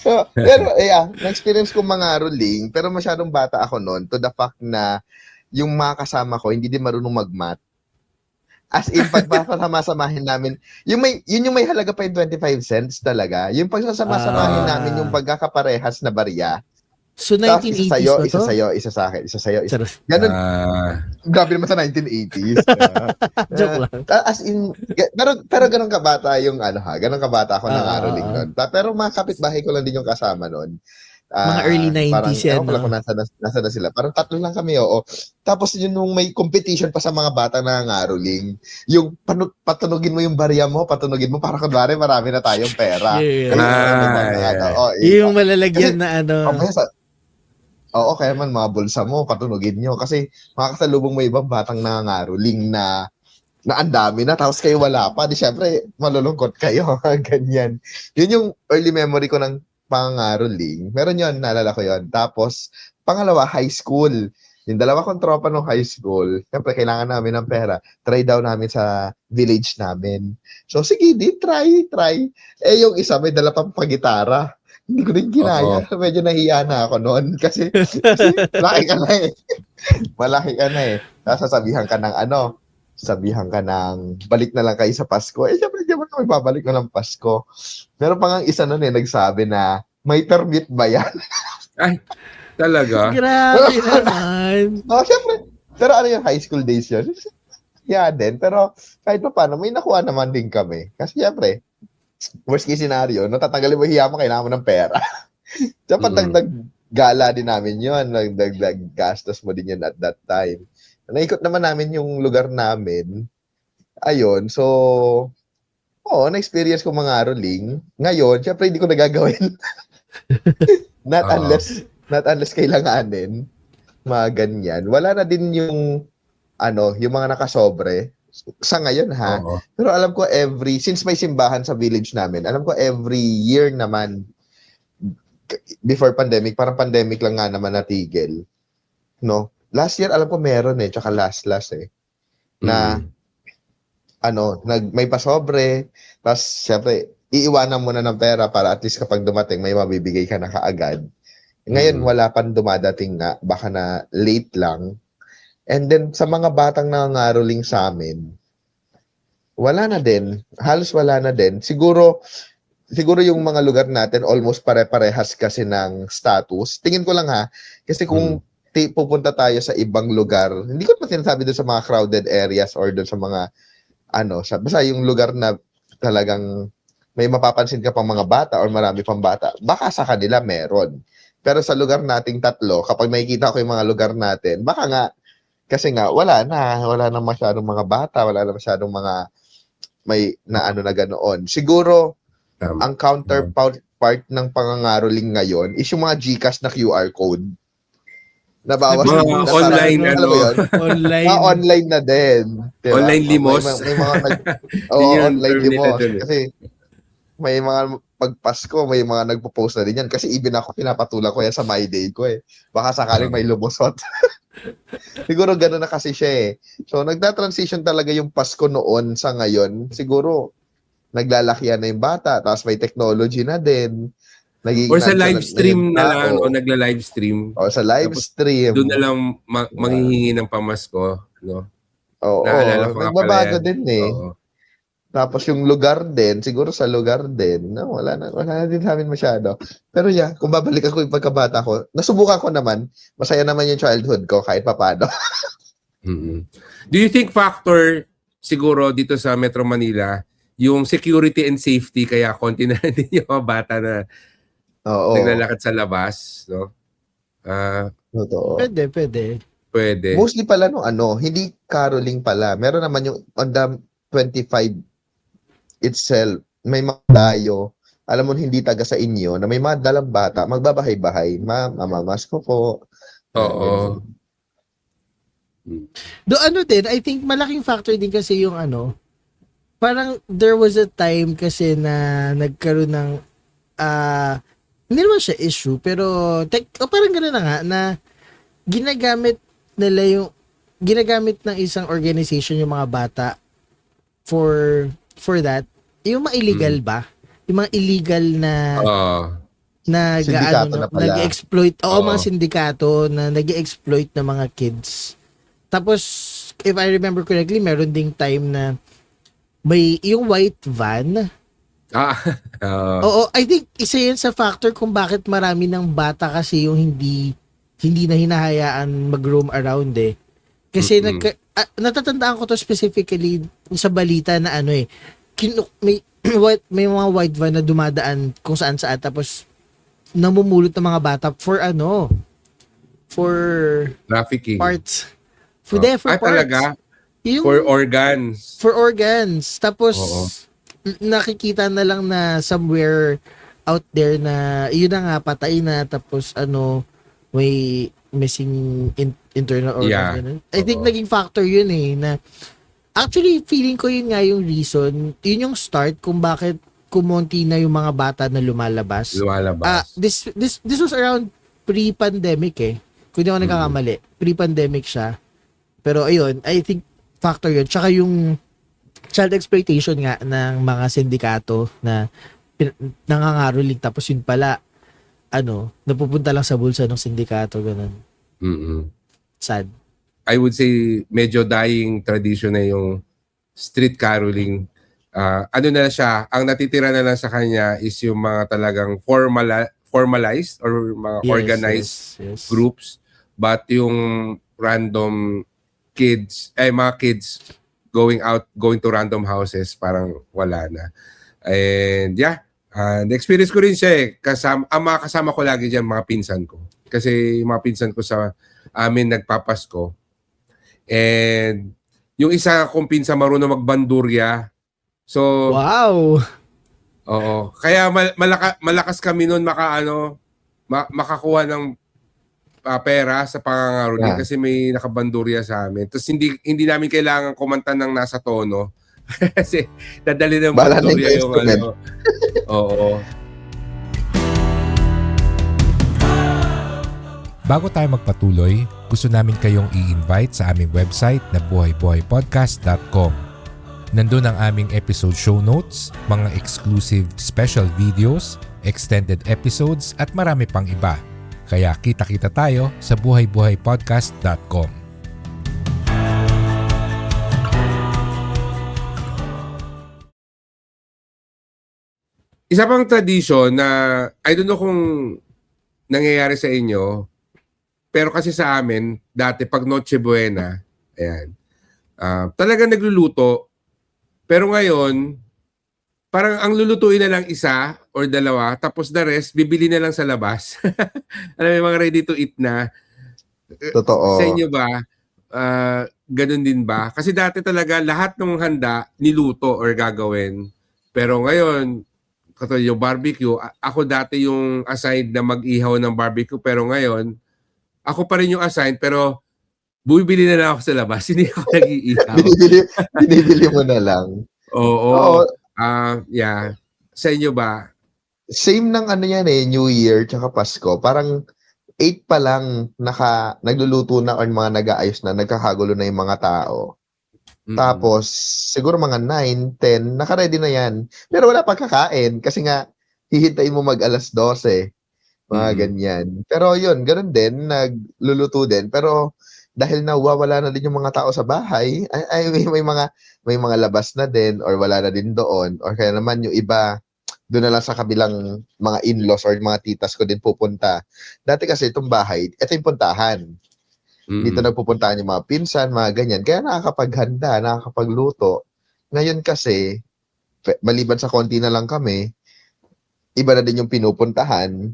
So, pero, na-experience ko mangaroling, pero masyadong bata ako noon to the fact na yung mga kasama ko, hindi din marunong mag-math. As in, pagsasama-samahin namin, yun yung may halaga pa yung 25 cents talaga. Yung pagsasama-samahin namin yung pagkakaparehas na barya, So, Tapos isa 1980s sa'yo, ba isa to? sa'yo, isa sa akin, isa sa'yo. Isa. Charot. Ganun, grabe naman sa 1980s. Joke lang. As in, pero ganun kabata yung ano ha, ganun kabata ako ng Aroling Oo. noon. Pero mga kapitbahay ko lang din yung kasama noon. Mga early Parang, 90s yan, ewan ko lang no? kung nasa na sila. Parang tatlo lang kami, oo. Tapos yun nung may competition pa sa mga bata na ngaroling. Yung patunugin mo yung barya mo, patunugin mo, para kunwari marami na tayong pera. Yeah. Kasi may mga ano, yeah. oh, Yung malalagyan na ano. Oo, kaya man mga bulsa mo, patunugin nyo. Kasi makakasalubong mo ibang batang nangangaroling na ang dami na, tapos kayo wala pa. Di syempre, malulungkot kayo. Ganyan. Yun yung early memory ko ng pangangaroling. Meron yun, naalala ko yun. Tapos, pangalawa, high school. Yung dalawa kong tropa nung high school, syempre, kailangan namin ng pera. Try daw namin sa village namin. So, sige, di, try. Eh, yung isa, may dala pang pagitara. Hindi ko din ginaya. Medyo nahiya na ako noon. Kasi malaki ka na eh. Malaki ka na eh. Tapos sabihan ka ng balik na lang kayo sa Pasko. Eh, syempre, di ba kami babalik na ng Pasko? Meron pa nga isa nun eh, nagsabi na, may permit ba yan? Ay, talaga? Grabe naman. Oh, syempre. Pero ano yung high school days yun? Yeah, din. Pero kahit pa paano, may nakuha naman din kami. Kasi syempre, worst case scenario, natatanggalin mo hiya mo, kailangan mo ng pera. Dapat dagdag gala din namin yun. Dagdag gastos mo din yun at that time. Naikot naman namin yung lugar namin. Ayun, so, na-experience ko mga rolling. Ngayon, syempre hindi ko nagagawin. Not unless kailanganin. Mga ganyan. Wala na din yung mga nakasobre. Sa ngayon ha. Oo. Pero alam ko since may simbahan sa village namin, alam ko every year naman, before pandemic, parang pandemic lang nga naman natigil. No? Last year, alam ko meron eh, tsaka last eh. Na, may pasobre, tapos syempre, iiwanan mo na ng pera para at least kapag dumating, may mabibigay ka na kaagad. Ngayon, wala pang dumadating nga, baka na late lang. And then, sa mga batang nangangaroling sa amin, wala na din. Halos wala na din. Siguro yung mga lugar natin, almost pare-parehas kasi ng status. Tingin ko lang ha, kasi kung pupunta tayo sa ibang lugar, hindi ko pa sinasabi doon sa mga crowded areas or doon sa mga, basta yung lugar na talagang may mapapansin ka pang mga bata or marami pang bata, baka sa kanila meron. Pero sa lugar nating tatlo, kapag makikita ko yung mga lugar natin, baka nga, kasi nga, wala na masyadong mga bata, wala na masyadong mga may na ganoon. Siguro, ang counterpart ng pangangaroling ngayon is yung mga GCash na QR code. Nabawas Mga din. online, Alam mo yun? Online. Online na din. Diba? Online limos. May mga Yun yung online term nila limos. dun eh. Kasi may mga pagpasko, may mga nagpo-post na din yan. Kasi even ako, pinapatula ko yan sa My Day ko eh. Baka sakaling may lumusot. Siguro gano'n na kasi siya eh. So, nagta-transition talaga yung Pasko noon sa ngayon. Siguro, naglalakihan na yung bata, tapos may technology na din. Or sa live stream na lang, o nagla-live stream. O sa live stream. Doon na lang manghihingi ng pamasko, no? Oo, Naalala ko nga nagbabago pala yan. din eh. Oo. Tapos yung lugar din, siguro sa lugar din, wala na din sa amin masyado. Pero yeah, kung babalik ako yung pagkabata ko, nasubukan ko naman, masaya naman yung childhood ko kahit papaano. Do you think factor siguro dito sa Metro Manila, yung security and safety, kaya konti na din yung mga bata na naglalakad sa labas, no? Totoo. Pwede. Mostly pala hindi caroling pala. Meron naman yung on the 25 itself, may mga dayo, alam mo hindi taga sa inyo, na may mga dalang bata, magbabahay-bahay. Mamamasko po. Oo. Din, I think malaking factor din kasi yung parang there was a time kasi na nagkaroon ng hindi naman siya issue, pero parang gano'n na nga, na ginagamit ng isang organization yung mga bata for that. Yung mga illegal ba? Yung mga illegal na sindikato na pala. nag-exploit, mga sindikato na nag-exploit ng mga kids. Tapos, if I remember correctly, meron ding time na may yung white van Ah, oo. Oo, I think isa yun sa factor kung bakit marami ng bata kasi yung hindi na hinahayaan mag-roam around eh. Kasi Mm-mm. natatandaan ko to specifically sa balita na ano eh, may may mga white van na dumadaan kung saan saan tapos namumulot ng mga bata for for Trafficking. parts. For Oh. for parts. Talaga? For Yung organs. for organs. Tapos Oo. nakikita na lang na somewhere out there na yun na nga patay na tapos may missing internal organs. Yeah. Ganun. I think Oo. naging factor yun eh na actually feeling ko yun nga yung reason, yun yung start kung bakit kumonti na yung mga bata na lumalabas. Lumalabas. This was around pre-pandemic eh. Kung di ako nagkakamali. Pre-pandemic siya. Pero ayun, I think factor yun. Tsaka yung child exploitation nga ng mga sindikato na nangangaroling tapos yun pala napupunta lang sa bulsa ng sindikato ganun. Mm-mm. Sad. I would say medyo dying tradition na yung street caroling. Ano na siya, ang natitira na lang sa kanya is yung mga talagang formalized or mga organized Yes. groups, but yung random mga kids going to random houses, parang wala na. And yeah, na-experience ko rin siya eh. Ang mga kasama ko lagi dyan, mga pinsan ko. Kasi yung mga pinsan ko sa amin nagpapasko. And yung isa kong pinsan marunong magbandurya. So, Wow! oo. Kaya malakas kami noon makakuha ng pera sa pangangaroling kasi may nakabandurya sa amin. Tapos hindi namin kailangan kumanta ng nasa tono. Kasi dadali ng Bahala na bandurya yung yung instrument. Oo. Bago tayo magpatuloy, gusto namin kayong i-invite sa aming website na buhaybuhaypodcast.com. Nandun ang aming episode show notes, mga exclusive special videos, extended episodes at marami pang iba. Kaya kita-kita tayo sa buhaybuhaypodcast.com. Isa pang tradition na I don't know kung nangyayari sa inyo, pero kasi sa amin, dati pag Noche Buena, ayan, talagang nagluluto. Pero ngayon, parang ang lulutuin na lang isa or dalawa, tapos the rest, bibili na lang sa labas. Alam mo, yung mga ready to eat na. Totoo. Sa inyo ba, ganun din ba? Kasi dati talaga lahat ng handa, niluto or gagawin. Pero ngayon, katulad yung barbecue, ako dati yung assigned na mag-ihaw ng barbecue, pero ngayon, ako pa rin yung assigned, pero bumibili na lang ako sa labas. Hindi ako nag-iihaw. Binibili mo na lang. Oo. Oo. Yeah. Sa inyo ba? Same ng ano yan eh, New Year tsaka Pasko. Parang 8 pa lang nagluluto na or mga nag-aayos na, nagkakagulo na yung mga tao. Tapos, siguro mga 9, 10, naka-ready na yan. Pero wala pang kakain kasi nga, hihintayin mo mag alas 12. Mga ganyan. Pero yun, ganun din, nagluluto din. Pero dahil nawawala na din yung mga tao sa bahay, may mga labas na din or wala na din doon. Or kaya naman yung iba, doon na lang sa kabilang mga in-laws or mga titas ko din pupunta. Dati kasi itong bahay, ito yung puntahan. Dito nagpupuntahan yung mga pinsan, mga ganyan. Kaya nakakapaghanda, nakakapagluto. Ngayon kasi, maliban sa konti na lang kami, iba na din yung pinupuntahan.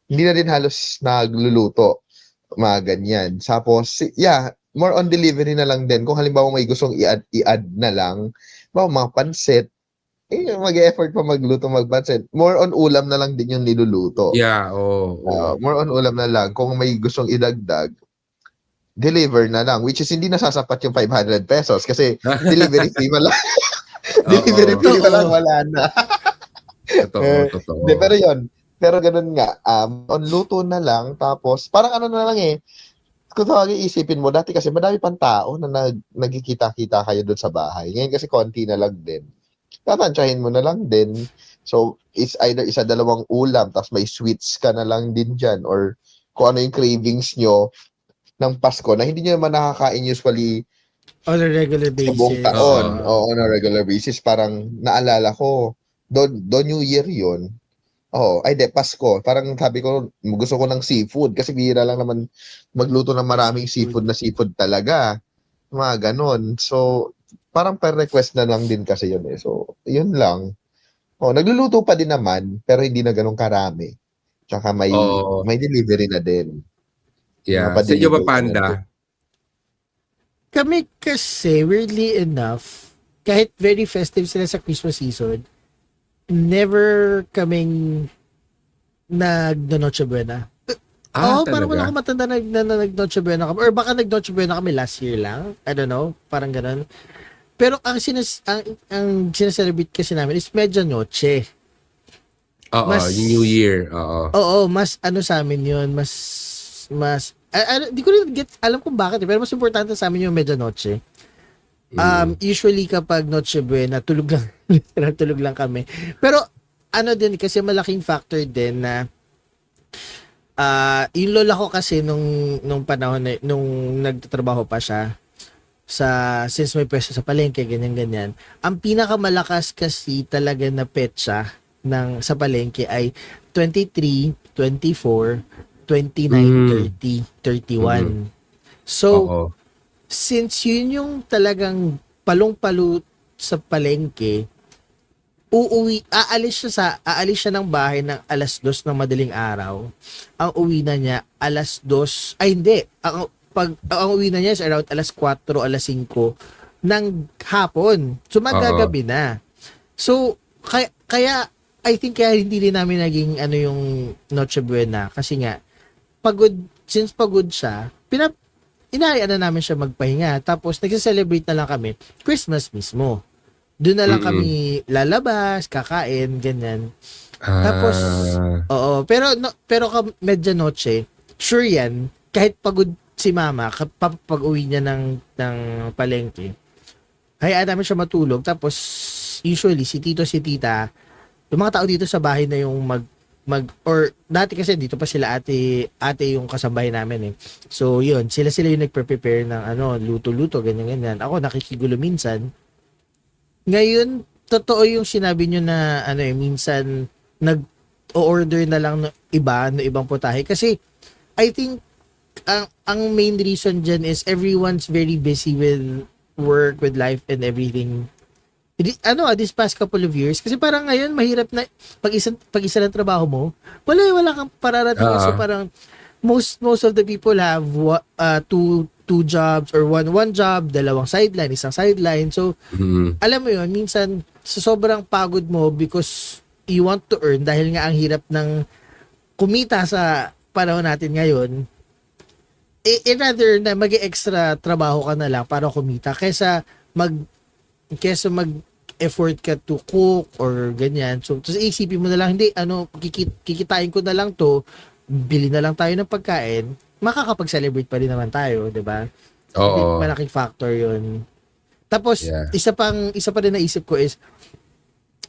Hindi na din halos nagluluto, mga ganyan. Tapos, yeah, more on delivery na lang din. Kung halimbawa may gustong i-add na lang, mga pansit, mag-effort pa magluto, magpansit. More on ulam na lang din yung niluluto. Yeah, more on ulam na lang. Kung may gustong idagdag, deliver na lang. Which is hindi nasasapat yung 500 pesos kasi delivery fee wala. Delivery fee wala na. Totoo. Pero yun, pero ganun nga, on luto na lang, tapos, parang ano na lang eh, kung tawagin isipin mo, dati kasi madami pang tao na nagkikita-kita kayo doon sa bahay. Ngayon kasi konti na lang din. Tatansyahin mo na lang din. So, it's either isa dalawang ulam, tapos may sweets ka na lang din dyan, or kung ano yung cravings nyo ng Pasko na hindi nyo naman nakakain usually on a regular basis. sa buong taon. Oo, on a regular basis. Parang naalala ko, do New Year yun. Oo, ay de, Pasko. Parang sabi ko, gusto ko ng seafood kasi bihira lang naman magluto ng maraming seafood talaga. Mga ganon. So, parang per request na lang din kasi yun eh. So, yun lang. Oh, nagluluto pa din naman, pero hindi na ganun karami. Tsaka Oo. may delivery na din. Mga Yeah. Sa inyo ba, pa-delivery na din. Panda? Kami kasi, weirdly enough, kahit very festive sila sa Christmas season, never kaming nag-Noche Buena. Oo, parang wala Talaga? akong matanda na nag-Noche Buena kami. Or baka nag-Noche Buena kami last year lang. I don't know. Parang ganun. Pero ang sinaselebrate kasi namin is Medianoche. Oo, Mas, yung New Year. Oo. oo, mas ano sa amin yun. Di ko rin alam kung bakit pero mas importante sa amin yung Medianoche. Usually kapag Noche Buena, tulog lang. Literal, tulog lang kami. Pero ano din, kasi malaking factor din na yung lola ko kasi nung panahon na, nung nagtatrabaho pa siya since may pwesto sa palengke, ganyan-ganyan. Ang pinakamalakas kasi talaga na petsa sa palengke ay 23, 24, 29, 30, 31. So, Oo. since yun yung talagang palong-palo sa palengke, aalis siya ng bahay ng alas 2 ng madaling araw. Ang uwi na niya alas 2, ay hindi, ang uwi na niya is around alas 4, alas 5 ng hapon. So magagabi na. So kaya I think kaya hindi rin namin naging ano yung Noche Buena kasi nga since pagod siya, inayaan na namin siya magpahinga. Tapos nagse-celebrate na lang kami Christmas mismo. Doon na lang kami lalabas, kakain, ganyan. Tapos, oo, pero Medianoche, sure yan, kahit pagod si mama, pag uwi niya ng palengke, hayaan namin siya matulog. Tapos, usually, si tito, si tita, yung mga tao dito sa bahay na yung or dati kasi dito pa sila ate yung kasambahay namin eh. So, yun, sila yung nagprepare ng luto-luto, ganyan-ganyan. Ako, nakikigulo minsan. Ngayon, totoo yung sinabi nyo na minsan nag-order na lang ng ibang putahe. Kasi, I think, ang main reason dyan is everyone's very busy with work, with life, and everything. This past couple of years, kasi parang ngayon, mahirap na, pag isa lang trabaho mo, wala kang pararating. So parang, most of the people have two jobs or one job, dalawang sideline, isang sideline. So, alam mo yun, minsan, sa sobrang pagod mo because you want to earn dahil nga ang hirap ng kumita sa panahon natin ngayon, rather na mag-extra trabaho ka na lang para kumita kaysa mag-effort ka to cook or ganyan. So, isipin mo na lang, hindi, kikitain ko na lang to, bili na lang tayo ng pagkain, makakapag-celebrate pa rin naman tayo, 'di ba? Oo. Malaking factor 'yun. Tapos isa pa rin naisip ko is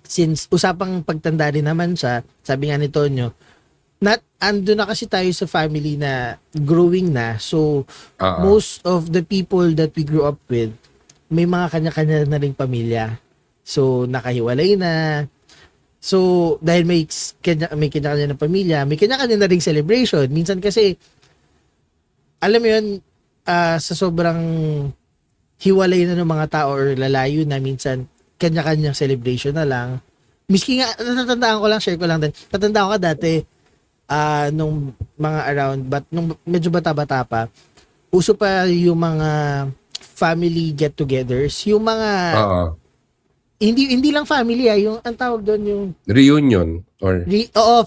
since usapang pagtanda rin naman siya, sabi nga ni Tonyo, ando na kasi tayo sa family na growing na. So most of the people that we grew up with, may mga kanya-kanya na ring pamilya. So nakahiwalay na. So, dahil may kanya-kanya ng pamilya, may kanya-kanya na ring celebration. Minsan kasi, alam mo yun, sa sobrang hiwalay na ng mga tao or lalayo na minsan, kanya-kanyang celebration na lang. Miski nga, natatandaan ko lang, share ko lang din. Tatandaan ko dati, nung mga nung medyo bata-bata pa, uso pa yung mga family get-togethers. Yung mga... Hindi lang family yung ang tawag doon yung reunion or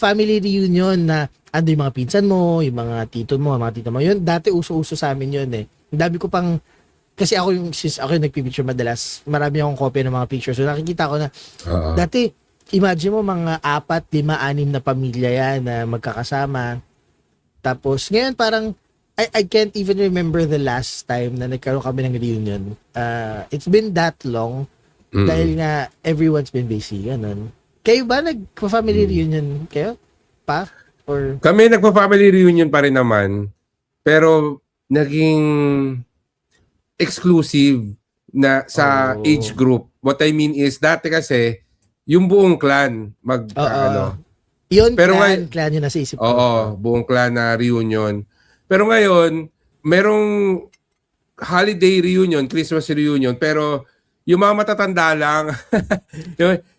family reunion na ando yung mga pinsan mo, yung mga tito mo, mga tita mo. Yun dati uso-uso sa amin yun eh. Ang dami ko pang kasi since ako yung nagpipicture madalas, marami akong kopya ng mga pictures. So nakikita ko na dati imagine mo mga 4, 5, 6 na pamilya yan na magkakasama. Tapos ngayon parang I can't even remember the last time na nagkaroon kami ng reunion. It's been that long. Dahil nga, everyone's been busy. Ganun. Kayo ba, nagpa-family reunion kayo? Pa? Or... Kami nagpa-family reunion pa rin naman. Pero, naging exclusive na sa age group. What I mean is, dati kasi, yung buong clan ano. Yun, Pero clan yun nasa isip ko. Oo, buong clan na reunion. Pero ngayon, merong holiday reunion, Christmas reunion, pero yung mga matatanda lang,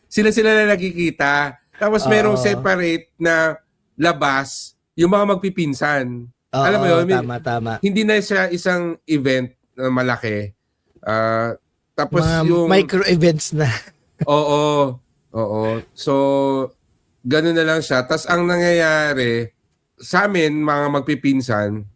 sila na nakikita. Tapos merong separate na labas, yung mga magpipinsan. Oo, Alam mo yun? tama. Hindi na siya isang event na malaki. Tapos Mga yung... micro-events na. Oo. So, gano'n na lang siya. Tapos ang nangyayari, sa amin, mga magpipinsan,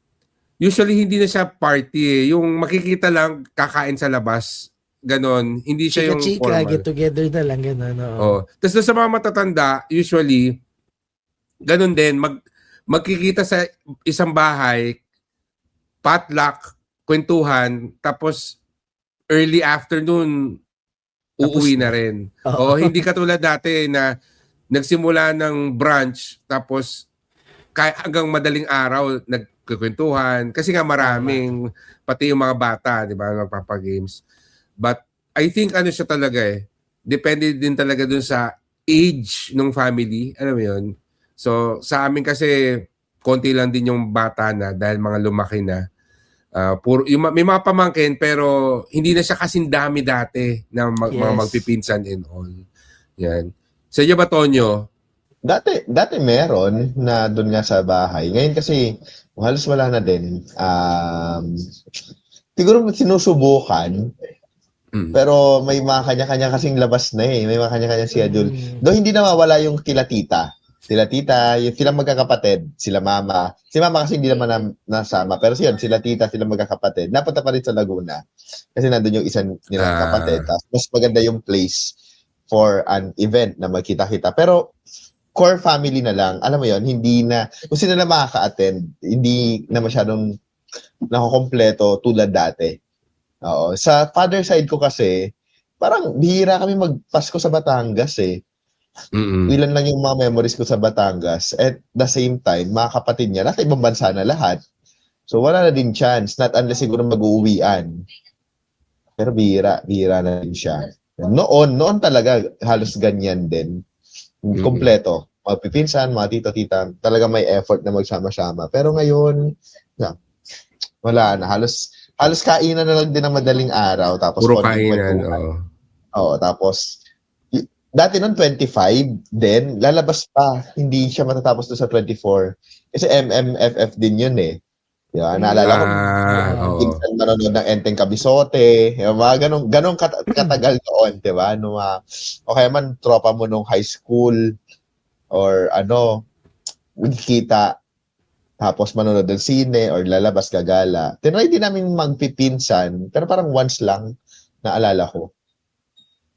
usually hindi na siya party eh. Yung makikita lang, kakain sa labas. Ganon. Hindi siya yung Chika-chika, formal. get together na lang. Gano'n. Oh. Tapos doon sa mga matatanda, usually, ganon din, magkikita sa isang bahay, potluck, kwentuhan, tapos early afternoon, uuwi na rin. O hindi katulad dati na nagsimula ng brunch, tapos hanggang madaling araw nagkukwentuhan. Kasi nga maraming, pati yung mga bata, di ba, magpapagames. But I think ano siya talaga eh, depende din talaga dun sa age ng family. Alam mo yun? So sa amin kasi, konti lang din yung bata na dahil mga lumaki na. May mga pamangkin pero hindi na siya kasing dami dati na mga magpipinsan and all. Yan. Sa iyo ba, Tonyo? Dati meron na doon nga sa bahay. Ngayon kasi halos wala na din. Siguro sinusubukan. Pero may mga kanya-kanya kasing labas na eh. May mga kanya-kanya schedule. Doon hindi na mawala yung kila tita. Sila tita, yung sila magkakapatid, sila mama. Si mama kasi hindi naman nasama. Pero sila tita, sila magkakapatid. Napunta pa rin sa Laguna. Kasi nandun yung isang nilang kapatid. Tapos mas maganda yung place for an event na magkita-kita. Pero core family na lang. Alam mo yon, hindi na, kung sino na makaka-attend, hindi na masyadong nakakompleto tulad dati. Oo. Sa father side ko kasi, parang bihira kami magpasko sa Batangas eh. Ilan lang yung mga memories ko sa Batangas. At the same time, mga kapatid niya, nasa ibang bansa na lahat. So wala na din chance, not unless siguro mag-uuwian. Pero bihira na din siya. Noon talaga halos ganyan din. Kompleto. Mga pipinsan, mga tito-tita, talaga may effort na magsama-sama. Pero ngayon, wala na. Halos kainan na lang din ng madaling araw. Tapos puro kainan. Oo, tapos dati noon 25, then lalabas pa. Hindi siya matatapos doon sa 24. Kasi MMFF din yun eh. Diba? Naalala ko, minsan manonood ng Enteng Kabisote. Diba? Mga ganong katagal noon. Diba? O kaya man, tropa mo nung high school or kita. Tapos manonood ng sine or lalabas gagala. Tinry din namin magpipinsan, pero parang once lang naalala ko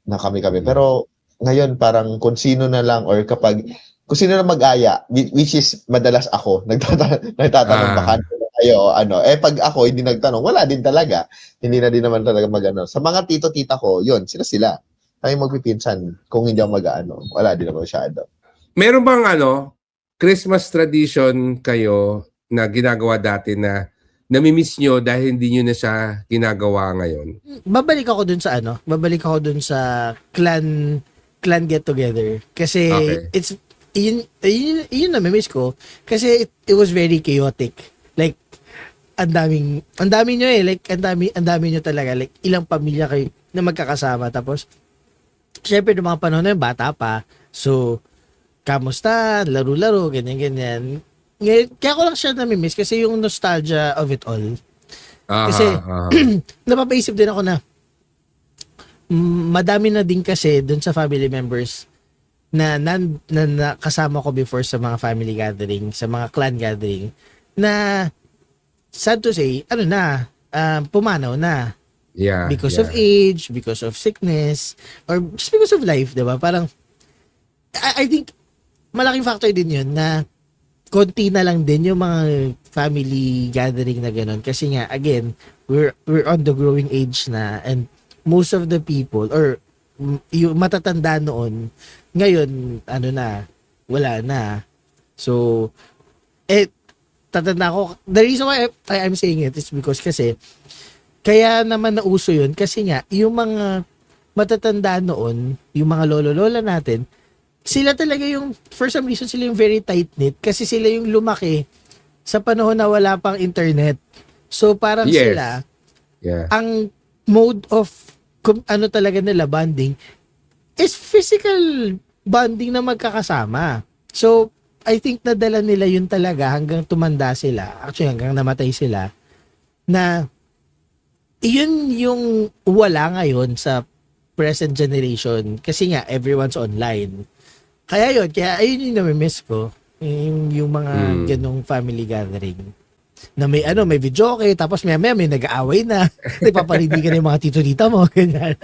na kami. Pero ngayon parang kung sino na lang or kung sino na mag-aya, which is madalas ako, nagtatanong baka kayo, pag ako hindi nagtanong, wala din talaga. Hindi na din naman talaga Sa mga tito-tita ko, yun, sila. Kami magpipinsan kung hindi ako wala din naman masyado. Meron bang Christmas tradition kayo na ginagawa dati na namimiss nyo dahil hindi nyo na siya ginagawa ngayon? Babalik ako dun sa clan get together kasi it's yun namimiss ko kasi it was very chaotic. Like ang dami nyo eh, like ang dami nyo talaga, like ilang pamilya kayo na magkakasama, tapos syempre ng mga panahon na yun, bata pa, so kamusta, laro-laro, ganyan. Kaya ko lang siya namimiss kasi yung nostalgia of it all. Kasi napapaisip din ako na madami na din kasi dun sa family members na kasama ko before sa mga family gathering, sa mga clan gathering, na sad to say, pumanaw na. Because of age, because of sickness, or just because of life, diba? Parang, I think, malaking factor din yun na konti na lang din yung mga family gathering na gano'n. Kasi nga, again, we're on the growing age na, and most of the people, or yung matatanda noon, ngayon, wala na. So, tatanda ko, the reason why I'm saying it is because kasi, kaya naman nauso yun, kasi nga, yung mga matatanda noon, yung mga lolo-lola natin, sila talaga yung, for some reason, sila yung very tight-knit kasi sila yung lumaki sa panahon na wala pang internet. So, parang Yes. sila, Yeah. ang mode of, ano talaga nila, bonding, is physical bonding na magkakasama. So, I think nadala nila yun talaga hanggang tumanda sila, actually hanggang namatay sila, na yun yung wala ngayon sa present generation kasi nga everyone's online. Kaya ayun yung nami-miss ko, yung mga ganong family gathering. Na may video okay, tapos may nag-aaway na, nagpapalindigan yung mga tito-tita mo, ganyan.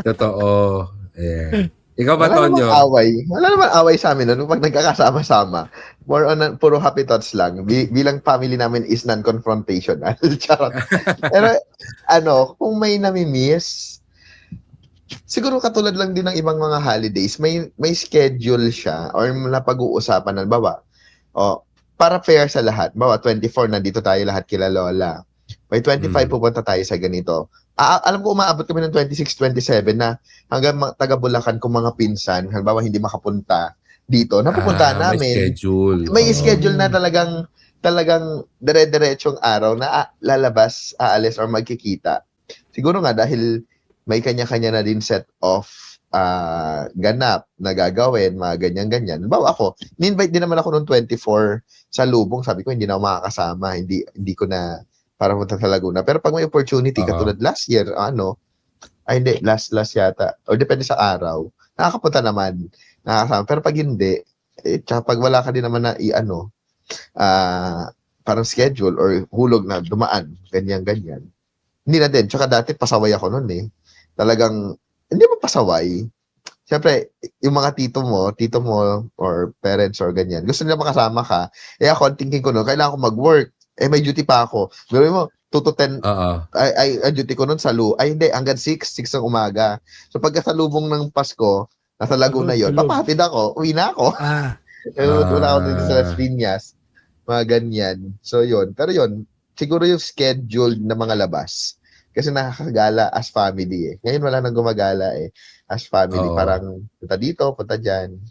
Totoo. Yeah. Ikaw ba, Wala Tonyo? namang away. Wala namang away sa amin nun. Pag nagkakasama-sama, more on puro happy thoughts lang. Bilang family namin is non-confrontational. Charot. Pero, kung may nami-miss, siguro katulad lang din ng ibang mga holidays, may schedule siya or napag-uusapan ng bawa. Para fair sa lahat. Bawa, 24, nandito tayo lahat kila Lola. May 25, pupunta tayo sa ganito. Alam ko, umaabot kami ng 26, 27 na hanggang taga Bulacan kung mga pinsan, halimbawa hindi makapunta dito, napupunta namin. May schedule. May schedule na talagang dire-diretsong araw na lalabas, aalis or magkikita. Siguro nga dahil may kanya-kanya na din set of ganap na gagawin, mga ganyan-ganyan. Bawa ako, ni-invite din naman ako noong 24 sa Lubong. Sabi ko, hindi na ako makakasama. Hindi ko na para punta sa Laguna. Pero pag may opportunity, katulad last year, hindi, last yata. O depende sa araw. Nakakapunta naman. Nakakasama. Pero pag hindi, tsaka pag wala ka din naman na parang schedule or hulog na dumaan, ganyan-ganyan. Hindi na din. Tsaka dati pasaway ako noon eh. Talagang, hindi mo pasaway. Siyempre, yung mga tito mo or parents or ganyan, gusto nila makasama ka. Ako, ang thinking ko noon, kailangan ko mag-work. May duty pa ako. Gawin mo, 2 to 10, ay duty ko noon sa hindi, hanggang 6 ng umaga. So, pagkasalubong ng Pasko, nasa Laguna yon, papatid ako, uwi na ako. Wala ako dito sa Las Piñas. Mga ganyan. So, yun. Pero yun, siguro yung schedule na mga labas. Kasi nakakagala as family eh. Ngayon wala nang gumagala eh. As family. Parang punta dito, punta dyan.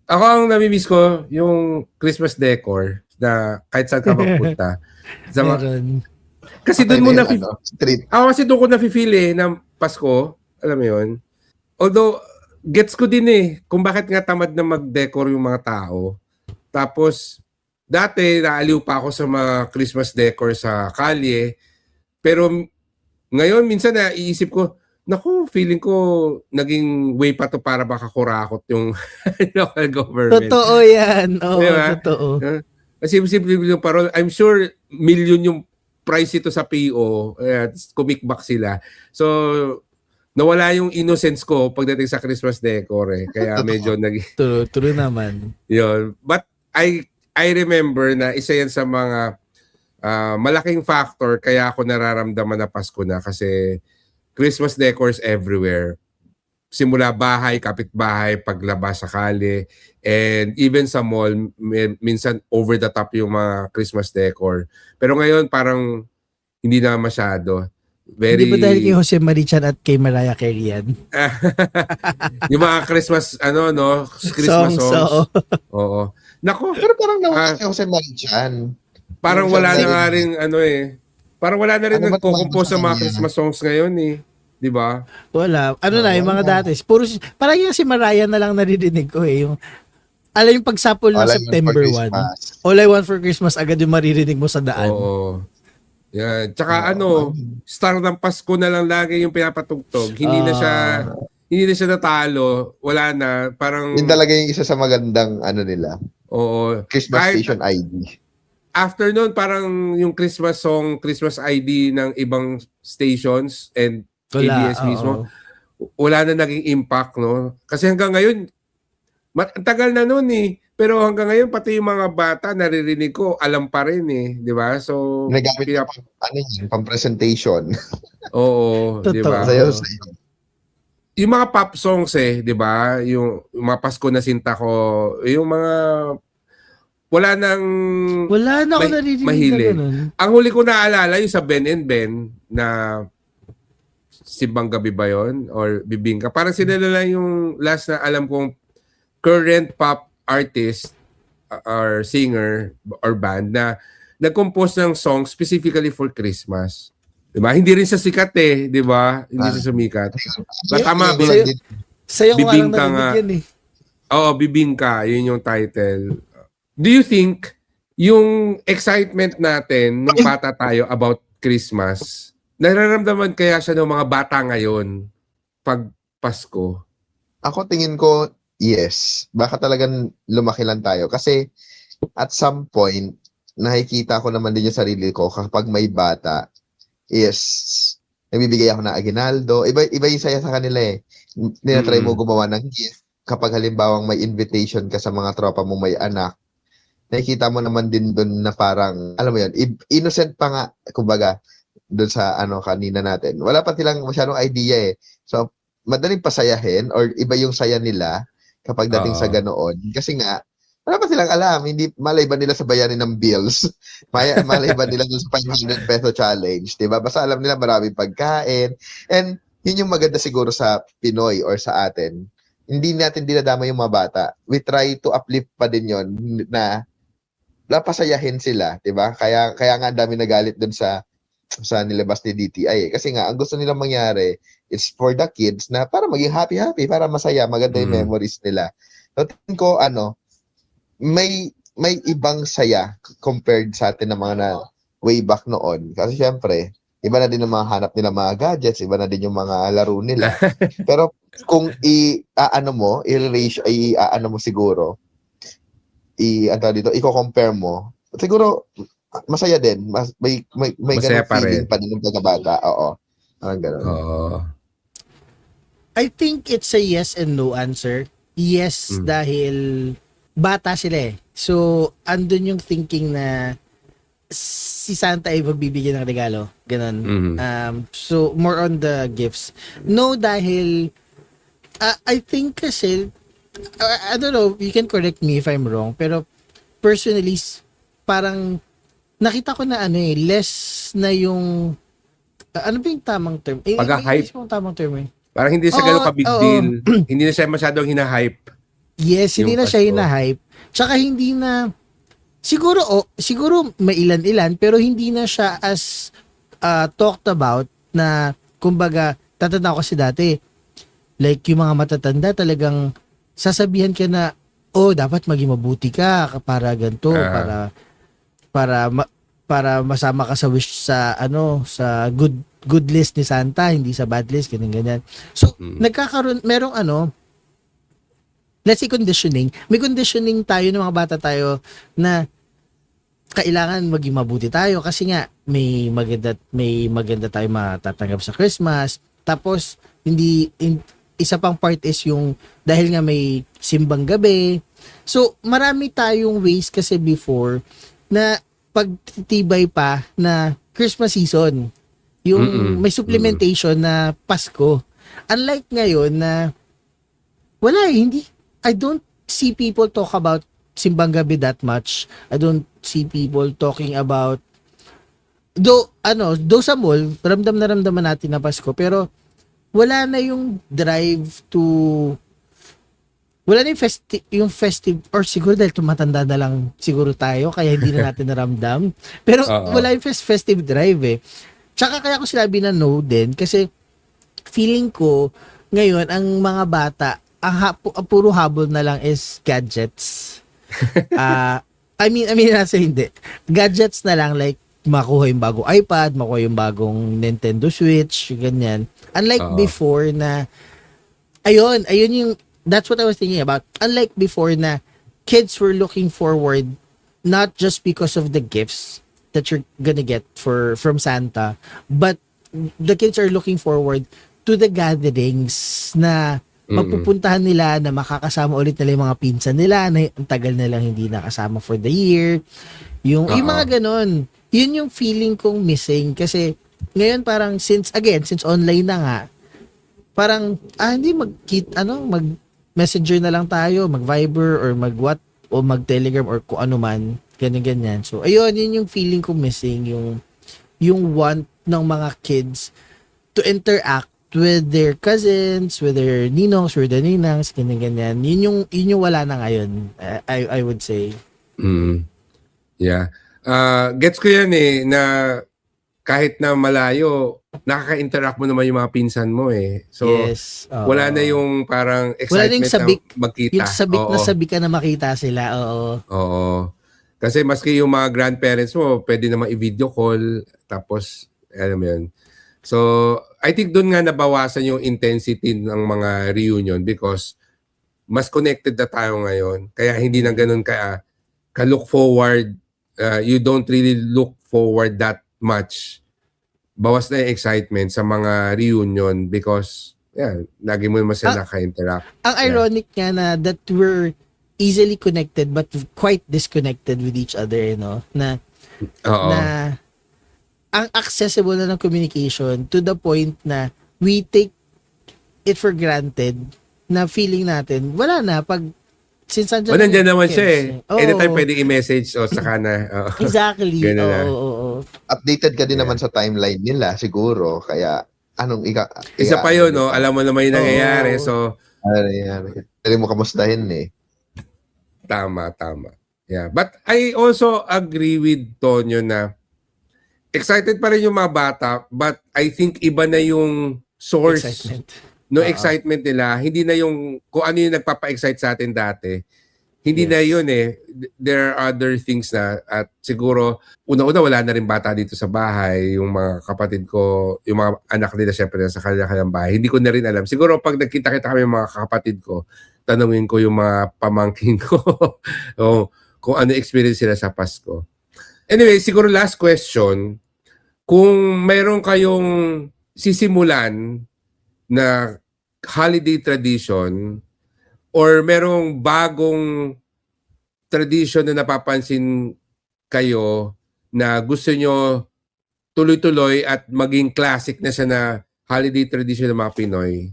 Ako ang namimiss ko, yung Christmas decor na kahit saan ka magpunta. Kasi doon mo street. Ako kasi doon ko nafe-feel ng Pasko. Alam mo yun? Although, gets ko din kung bakit nga tamad na mag-decor yung mga tao. Tapos, dati, naaliw pa ako sa mga Christmas decor sa kalye. Pero, ngayon, minsan naiisip ko, naku, feeling ko naging way pa to para baka kurakot yung local government. Totoo yan. Oo, diba? Totoo. Simple yung parol. I'm sure million yung price ito sa PO. Kumikbak sila. So, nawala yung innocence ko pagdating sa Christmas decor Kaya medyo True naman. Yun. But I remember na isa yan sa mga malaking factor kaya ako nararamdaman na Pasko na kasi Christmas decors everywhere. Simula bahay, kapitbahay, paglabas sa kalye, and even sa mall, minsan over the top yung mga Christmas decor. Pero ngayon parang hindi na masyado. Hindi ba dahil kay Jose Marichan at kay Mariah Carey yan? Yung mga Christmas, Christmas songs. Oo. Nako. Pero parang nawala si Jose Marichan. Parang wala na nga rin, parang wala na rin nagko-compose sa mga Christmas songs ngayon Di ba? Wala. Yung mga dati. Parang yung si Mariah na lang naririnig ko yung yung pagsapol ng September 1. All I Want for Christmas agad yung maririnig mo sa daan. Oo. Yan. Tsaka Star ng Pasko na lang lagi yung pinapatugtog. Hindi na siya natalo. Wala na. Parang yun talaga yung isa sa magandang nila. Oo. Christmas Station ID. After nun, parang yung Christmas song, Christmas ID ng ibang stations and ABS mismo, wala na naging impact, no? Kasi hanggang ngayon, tagal na nun Pero hanggang ngayon, pati yung mga bata, naririnig ko, alam pa rin di ba? So, nagamit pang-presentation. Oo, di ba? Sayo. Yung mga pop songs di ba? Yung mga Pasko na Sinta Ko, yung mga wala na ako naririnig mahilig. Ang huli ko naalala yung sa Ben and Ben na Simbang Gabi ba yun? Or Bibingka? Parang sila na lang yung last na alam kong current pop artist or singer or band na nag-compose ng song specifically for Christmas. Diba? Hindi rin siya sikat di ba? Hindi siya sumikat. But tama, Sa'yo ko lang Bibingka nga. narinig yan eh. Oo, Bibingka, yun yung title. Do you think yung excitement natin nung bata tayo about Christmas, nararamdaman kaya siya ng mga bata ngayon pag Pasko? Ako tingin ko, yes. Baka talagang lumaki lang tayo. Kasi at some point, nakikita ko naman din yung sarili ko kapag may bata, is nagbibigay ako ng aginaldo. Iba yung saya sa kanila eh. Tinatry mo gumawa ng gift. Kapag halimbawang may invitation ka sa mga tropa mo may anak, nakikita mo naman din doon na parang, alam mo yun, innocent pa nga, kumbaga, doon sa kanina natin. Wala pa silang masyadong idea eh. So, madaling pasayahin or iba yung saya nila kapag dating sa ganoon. Kasi nga, wala pa silang alam. Hindi, malay ba nila sa bayarin ng bills? Malay ba nila doon sa 500 peso challenge? Diba? Basta alam nila maraming pagkain. And yun yung maganda siguro sa Pinoy or sa atin. Hindi natin dinadama yung mga bata. We try to uplift pa din yon na napasayahin sila, 'di ba? Kaya nga ang dami nagalit doon sa nilabas ni DTI. Kasi nga ang gusto nilang mangyari is for the kids na para maging happy, para masaya, maganda yung memories nila. So tingin ko may ibang saya compared sa atin na mga na way back noon. Kasi syempre, iba na din ang mga hanap nila mga gadgets, iba na din yung mga laro nila. Pero kung i-ano mo siguro, i-compare mo, siguro masaya din. May Masaya ganung pa feeling rin. pa din ng pagkabata. Oo. Parang ganun. Oo. I think it's a yes and no answer. Yes, dahil bata sila eh. So, andun yung thinking na si Santa ay magbibigay ng regalo. Ganon. So, more on the gifts. No, dahil I think kasi I don't know, you can correct me if I'm wrong, pero personally, parang nakita ko na less na yung ano ba yung tamang term? Pag-hype. Yung tamang term eh. Parang hindi siya ganun ka-big oo. deal. Hindi na siya masyadong hinahype. Yes, hindi Yung na siya Pasko. hina-hype. Tsaka hindi na siguro may ilan-ilan pero hindi na siya as talked about na kumbaga tatanda ko kasi dati like yung mga matatanda talagang sasabihan ka na dapat maging mabuti ka para ganito para masama ka sa wish sa sa good list ni Santa, hindi sa bad list ganyan. So nagkakaroon merong let's say conditioning. May conditioning tayo ng mga bata tayo na kailangan maging mabuti tayo kasi nga may maganda tayo matatanggap sa Christmas. Tapos isa pang part is yung dahil nga may simbang gabi. So marami tayong ways kasi before na pagtitibay pa na Christmas season. Yung may supplementation na Pasko. Unlike ngayon na wala I don't see people talk about simbang gabi that much. I don't see people talking about though sa mall, ramdam na ramdaman natin na Pasko, pero wala na yung drive to wala na yung festive or siguro dahil tumatanda na lang siguro tayo kaya hindi na natin naramdam. Pero wala yung festive drive eh. Tsaka kaya ko sinabi na no din kasi feeling ko ngayon ang mga bata ang puro habol na lang is gadgets. I mean nasa hindi. Gadgets na lang like makuha yung bagong iPad, makuha yung bagong Nintendo Switch, ganyan. Unlike before na ayun yung that's what I was thinking about. Unlike before na kids were looking forward not just because of the gifts that you're gonna get from Santa, but the kids are looking forward to the gatherings na mapupuntahan nila, na makakasama ulit nila yung mga pinsan nila na ang tagal na lang hindi nakasama for the year. Yung mga ganon. Yun yung feeling kong missing kasi ngayon parang since online na nga, parang hindi mag messenger na lang tayo, mag Viber or mag o mag Telegram or kung ano man, ganyan. So ayun, yun yung feeling kong missing, yung want ng mga kids to interact with their cousins, with their ninongs, with their ninangs, ganyan. Yun yung wala na ngayon, I would say. Yeah. Gets ko yan na kahit na malayo, nakaka-interact mo naman yung mga pinsan mo So, yes. wala na yung parang wala na yung excitement na magkita. Yung sabik Oo. na sabik ka na makita sila. Oo. Oo. Kasi maski yung mga grandparents mo, pwede naman i-video call, tapos, alam mo yun. So, I think doon nga nabawasan yung intensity ng mga reunion because mas connected na tayo ngayon. Kaya hindi na ganun ka-look forward. You don't really look forward that much. Bawas na yung excitement sa mga reunion because lagi mo naman sila naka-interact. Ang ironic nga na that we're easily connected but quite disconnected with each other, na Oo. na ang accessible na ng communication to the point na we take it for granted na feeling natin wala na pag since Nandiyan naman siya Oo. Anytime pwede i-message o saka na. Exactly. Ganun na. Oo. Updated ka din naman sa timeline nila siguro. Kaya anong Isa pa yun, alam mo naman yung nangyayari. Oo. So, Ano yan? Pwede mo kamustahin tama. Yeah. But I also agree with Tonyo na excited pa rin yung mga bata, but I think iba na yung source Excitement. no excitement nila. Hindi na yung kung ano yung nagpapa-excite sa atin dati. Hindi Yes. na yun There are other things na at siguro una-una wala na rin bata dito sa bahay. Yung mga kapatid ko, yung mga anak nila syempre sa kanilang bahay. Hindi ko na rin alam. Siguro pag nagkita-kita kami yung mga kapatid ko, tanungin ko yung mga pamangkin ko o kung ano experience sila sa Pasko. Anyway, siguro last question. Kung mayroon kayong sisimulan na holiday tradition or merong bagong tradition na napapansin kayo na gusto nyo tuloy-tuloy at maging classic na siya na holiday tradition ng mga Pinoy,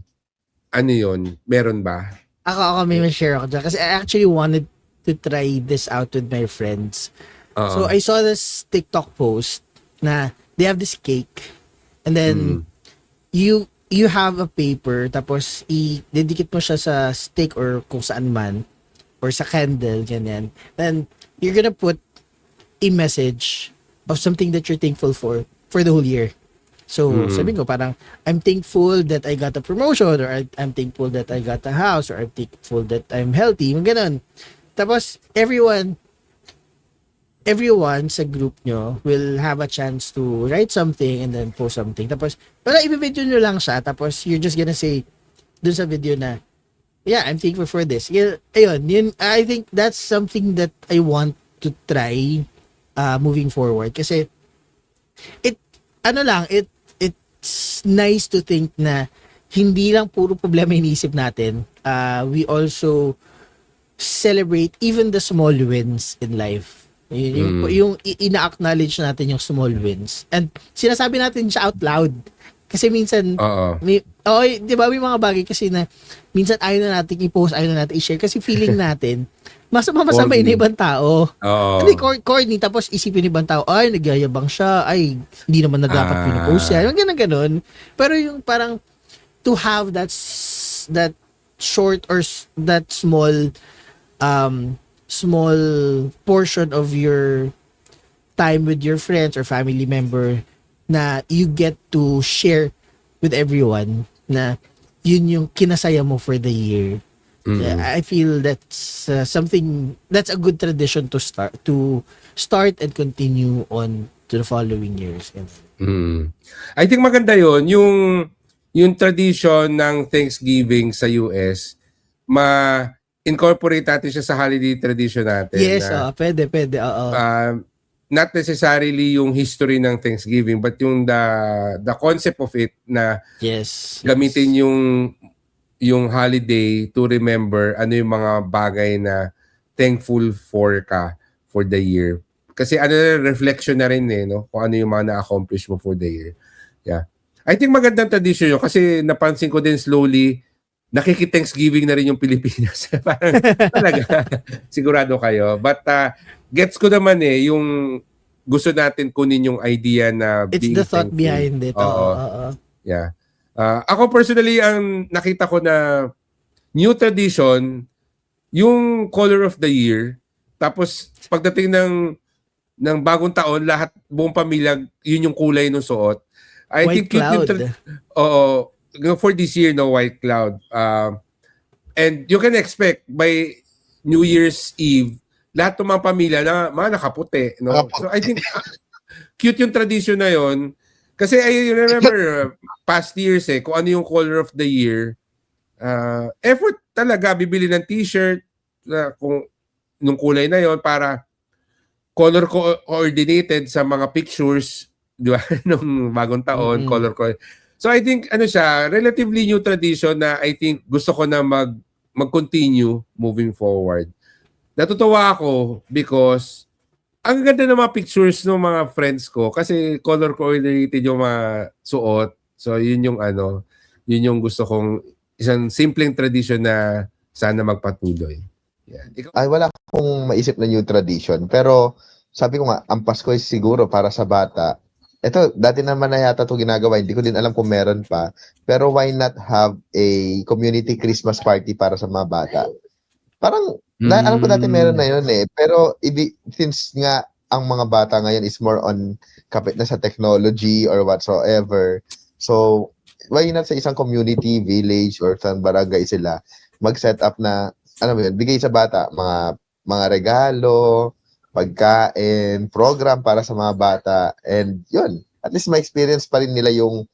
ano yun? Meron ba? Ako may share ako dyan kasi I actually wanted to try this out with my friends. So I saw this TikTok post na they have this cake and then you have a paper tapos i-dedicate mo siya sa stick or kung saan man or sa candle ganyan. Then you're gonna put a message of something that you're thankful for the whole year. So sabi ko parang I'm thankful that I got a promotion or I'm thankful that I got a house or I'm thankful that I'm healthy. Yung ganun. Tapos everyone sa group nyo will have a chance to write something and then post something. Tapos, wala, i-video nyo lang siya. Tapos, you're just gonna say dun sa video na, yeah, I'm thankful for this. Ayun, I think that's something that I want to try moving forward. Kasi, it's nice to think na hindi lang puro problema iniisip natin. We also celebrate even the small wins in life. Yung ina-acknowledge natin yung small wins. And sinasabi natin siya out loud. Kasi minsan, di ba, may mga bagay kasi na minsan ayaw na natin i-post, ayaw na natin i-share kasi feeling natin, masama na ibang tao. Hindi, corny, tapos isipin ng ibang tao, ay, nagyayabang siya, ay, hindi naman na dapat pinipost yan. Yung ganun. Pero yung parang, to have that short or that small portion of your time with your friends or family member na you get to share with everyone na yun yung kinasaya mo for the year. I feel that's something that's a good tradition to start and continue on to the following years. I think maganda yun yung tradition ng Thanksgiving sa US incorporate natin siya sa holiday tradition natin. Yes, pwede. Not necessarily yung history ng Thanksgiving, but yung the concept of it na gamitin yung holiday to remember ano yung mga bagay na thankful for the year. Kasi reflection na rin no? Kung ano yung mga na-accomplish mo for the year. Yeah. I think magandang tradition yun kasi napansin ko din slowly nakiki-Thanksgiving na rin yung Pilipinas. Parang talaga, sigurado kayo. But gets ko naman yung gusto natin kunin yung idea na it's the thought behind it. Yeah. Ako personally, ang nakita ko na new tradition, yung color of the year, tapos pagdating ng bagong taon, lahat, buong pamilya, yun yung kulay ng suot. I White think cute cloud. for this year, no, white cloud. And you can expect by New Year's Eve, lahat ng mga pamilya na mga nakaputi. No? Nakaputi. So I think cute yung tradition na yon. Kasi I remember past years kung ano yung color of the year, effort talaga, bibili ng t-shirt kung nung kulay na yon para color coordinated sa mga pictures, di ba, nung bagong taon, color ko. So I think ano siya, relatively new tradition na I think gusto ko na mag-continue moving forward. Natutuwa ako because ang ganda ng mga pictures ng mga friends ko kasi color coordinated yung mga suot. So yun yung gusto kong isang simpleng tradition na sana magpatuloy. Yan. Ay, wala akong maisip na new tradition. Pero sabi ko nga, ang Pasko is siguro para sa bata. Ito, dati naman na yata ito ginagawa. Hindi ko din alam kung meron pa. Pero why not have a community Christmas party para sa mga bata? Parang, alam ko dati meron na yun eh. Pero since nga ang mga bata ngayon is more on kapit na sa technology or whatsoever. So, why not sa isang community, village, or sa barangay sila mag-set up na bigay sa bata, mga regalo, pagkain, program para sa mga bata, and yun, at least ma-experience pa rin nila yung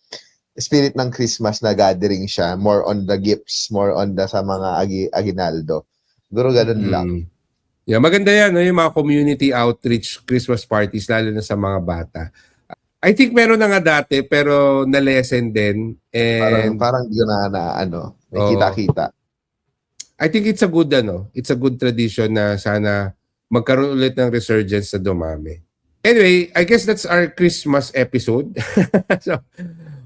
spirit ng Christmas na gathering siya, more on the gifts, more on the sa mga aginaldo. Siguro ganun lang. Yeah, maganda yan, yung mga community outreach Christmas parties, lalo na sa mga bata. I think meron na nga dati, pero na-lessen din. And Parang di ko na may kita-kita. I think it's a good tradition na sana magkaroon ulit ng resurgence sa dumami. Anyway, I guess that's our Christmas episode. So,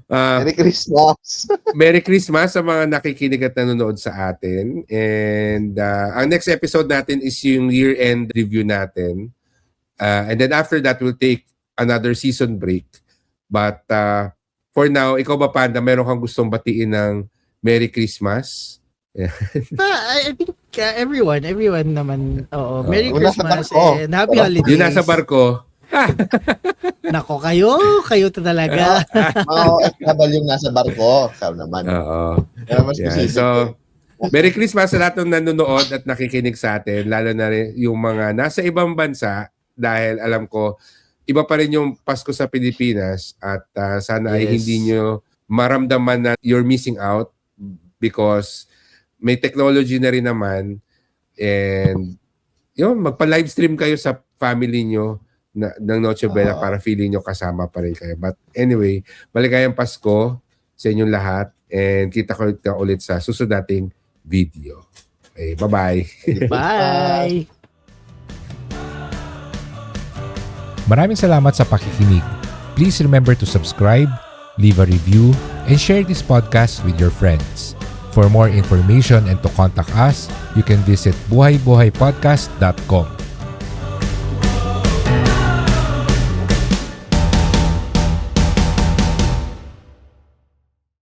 Merry Christmas! Merry Christmas sa mga nakikinig at nanonood sa atin. And ang next episode natin is yung year-end review natin. And then after that, we'll take another season break. But for now, ikaw ba, Panda, meron kang gustong batiin ng Merry Christmas? I think everyone naman. Oo, Merry Yung nasa Christmas barko. and Happy Holidays. Yung nasa barko. Nako, kayo talaga. Mga OFW yung nasa barko. Ikaw naman. Oo. Kaya mas Yeah, specific. so, Merry Christmas sa lahat ng nanonood at nakikinig sa atin, lalo na rin yung mga nasa ibang bansa, dahil alam ko, iba pa rin yung Pasko sa Pilipinas at sana ay Yes. hindi nyo maramdaman na you're missing out because may technology na rin naman, and yun, magpa-live stream kayo sa family nyo ng Noche Buena para feeling nyo kasama pa rin kayo. But anyway, maligayang Pasko sa inyong lahat, and kita ko ulit sa susunod nating video. Okay, bye-bye. Bye! Maraming salamat sa pakikinig. Please remember to subscribe, leave a review, and share this podcast with your friends. For more information and to contact us, you can visit buhaybuhaypodcast.com.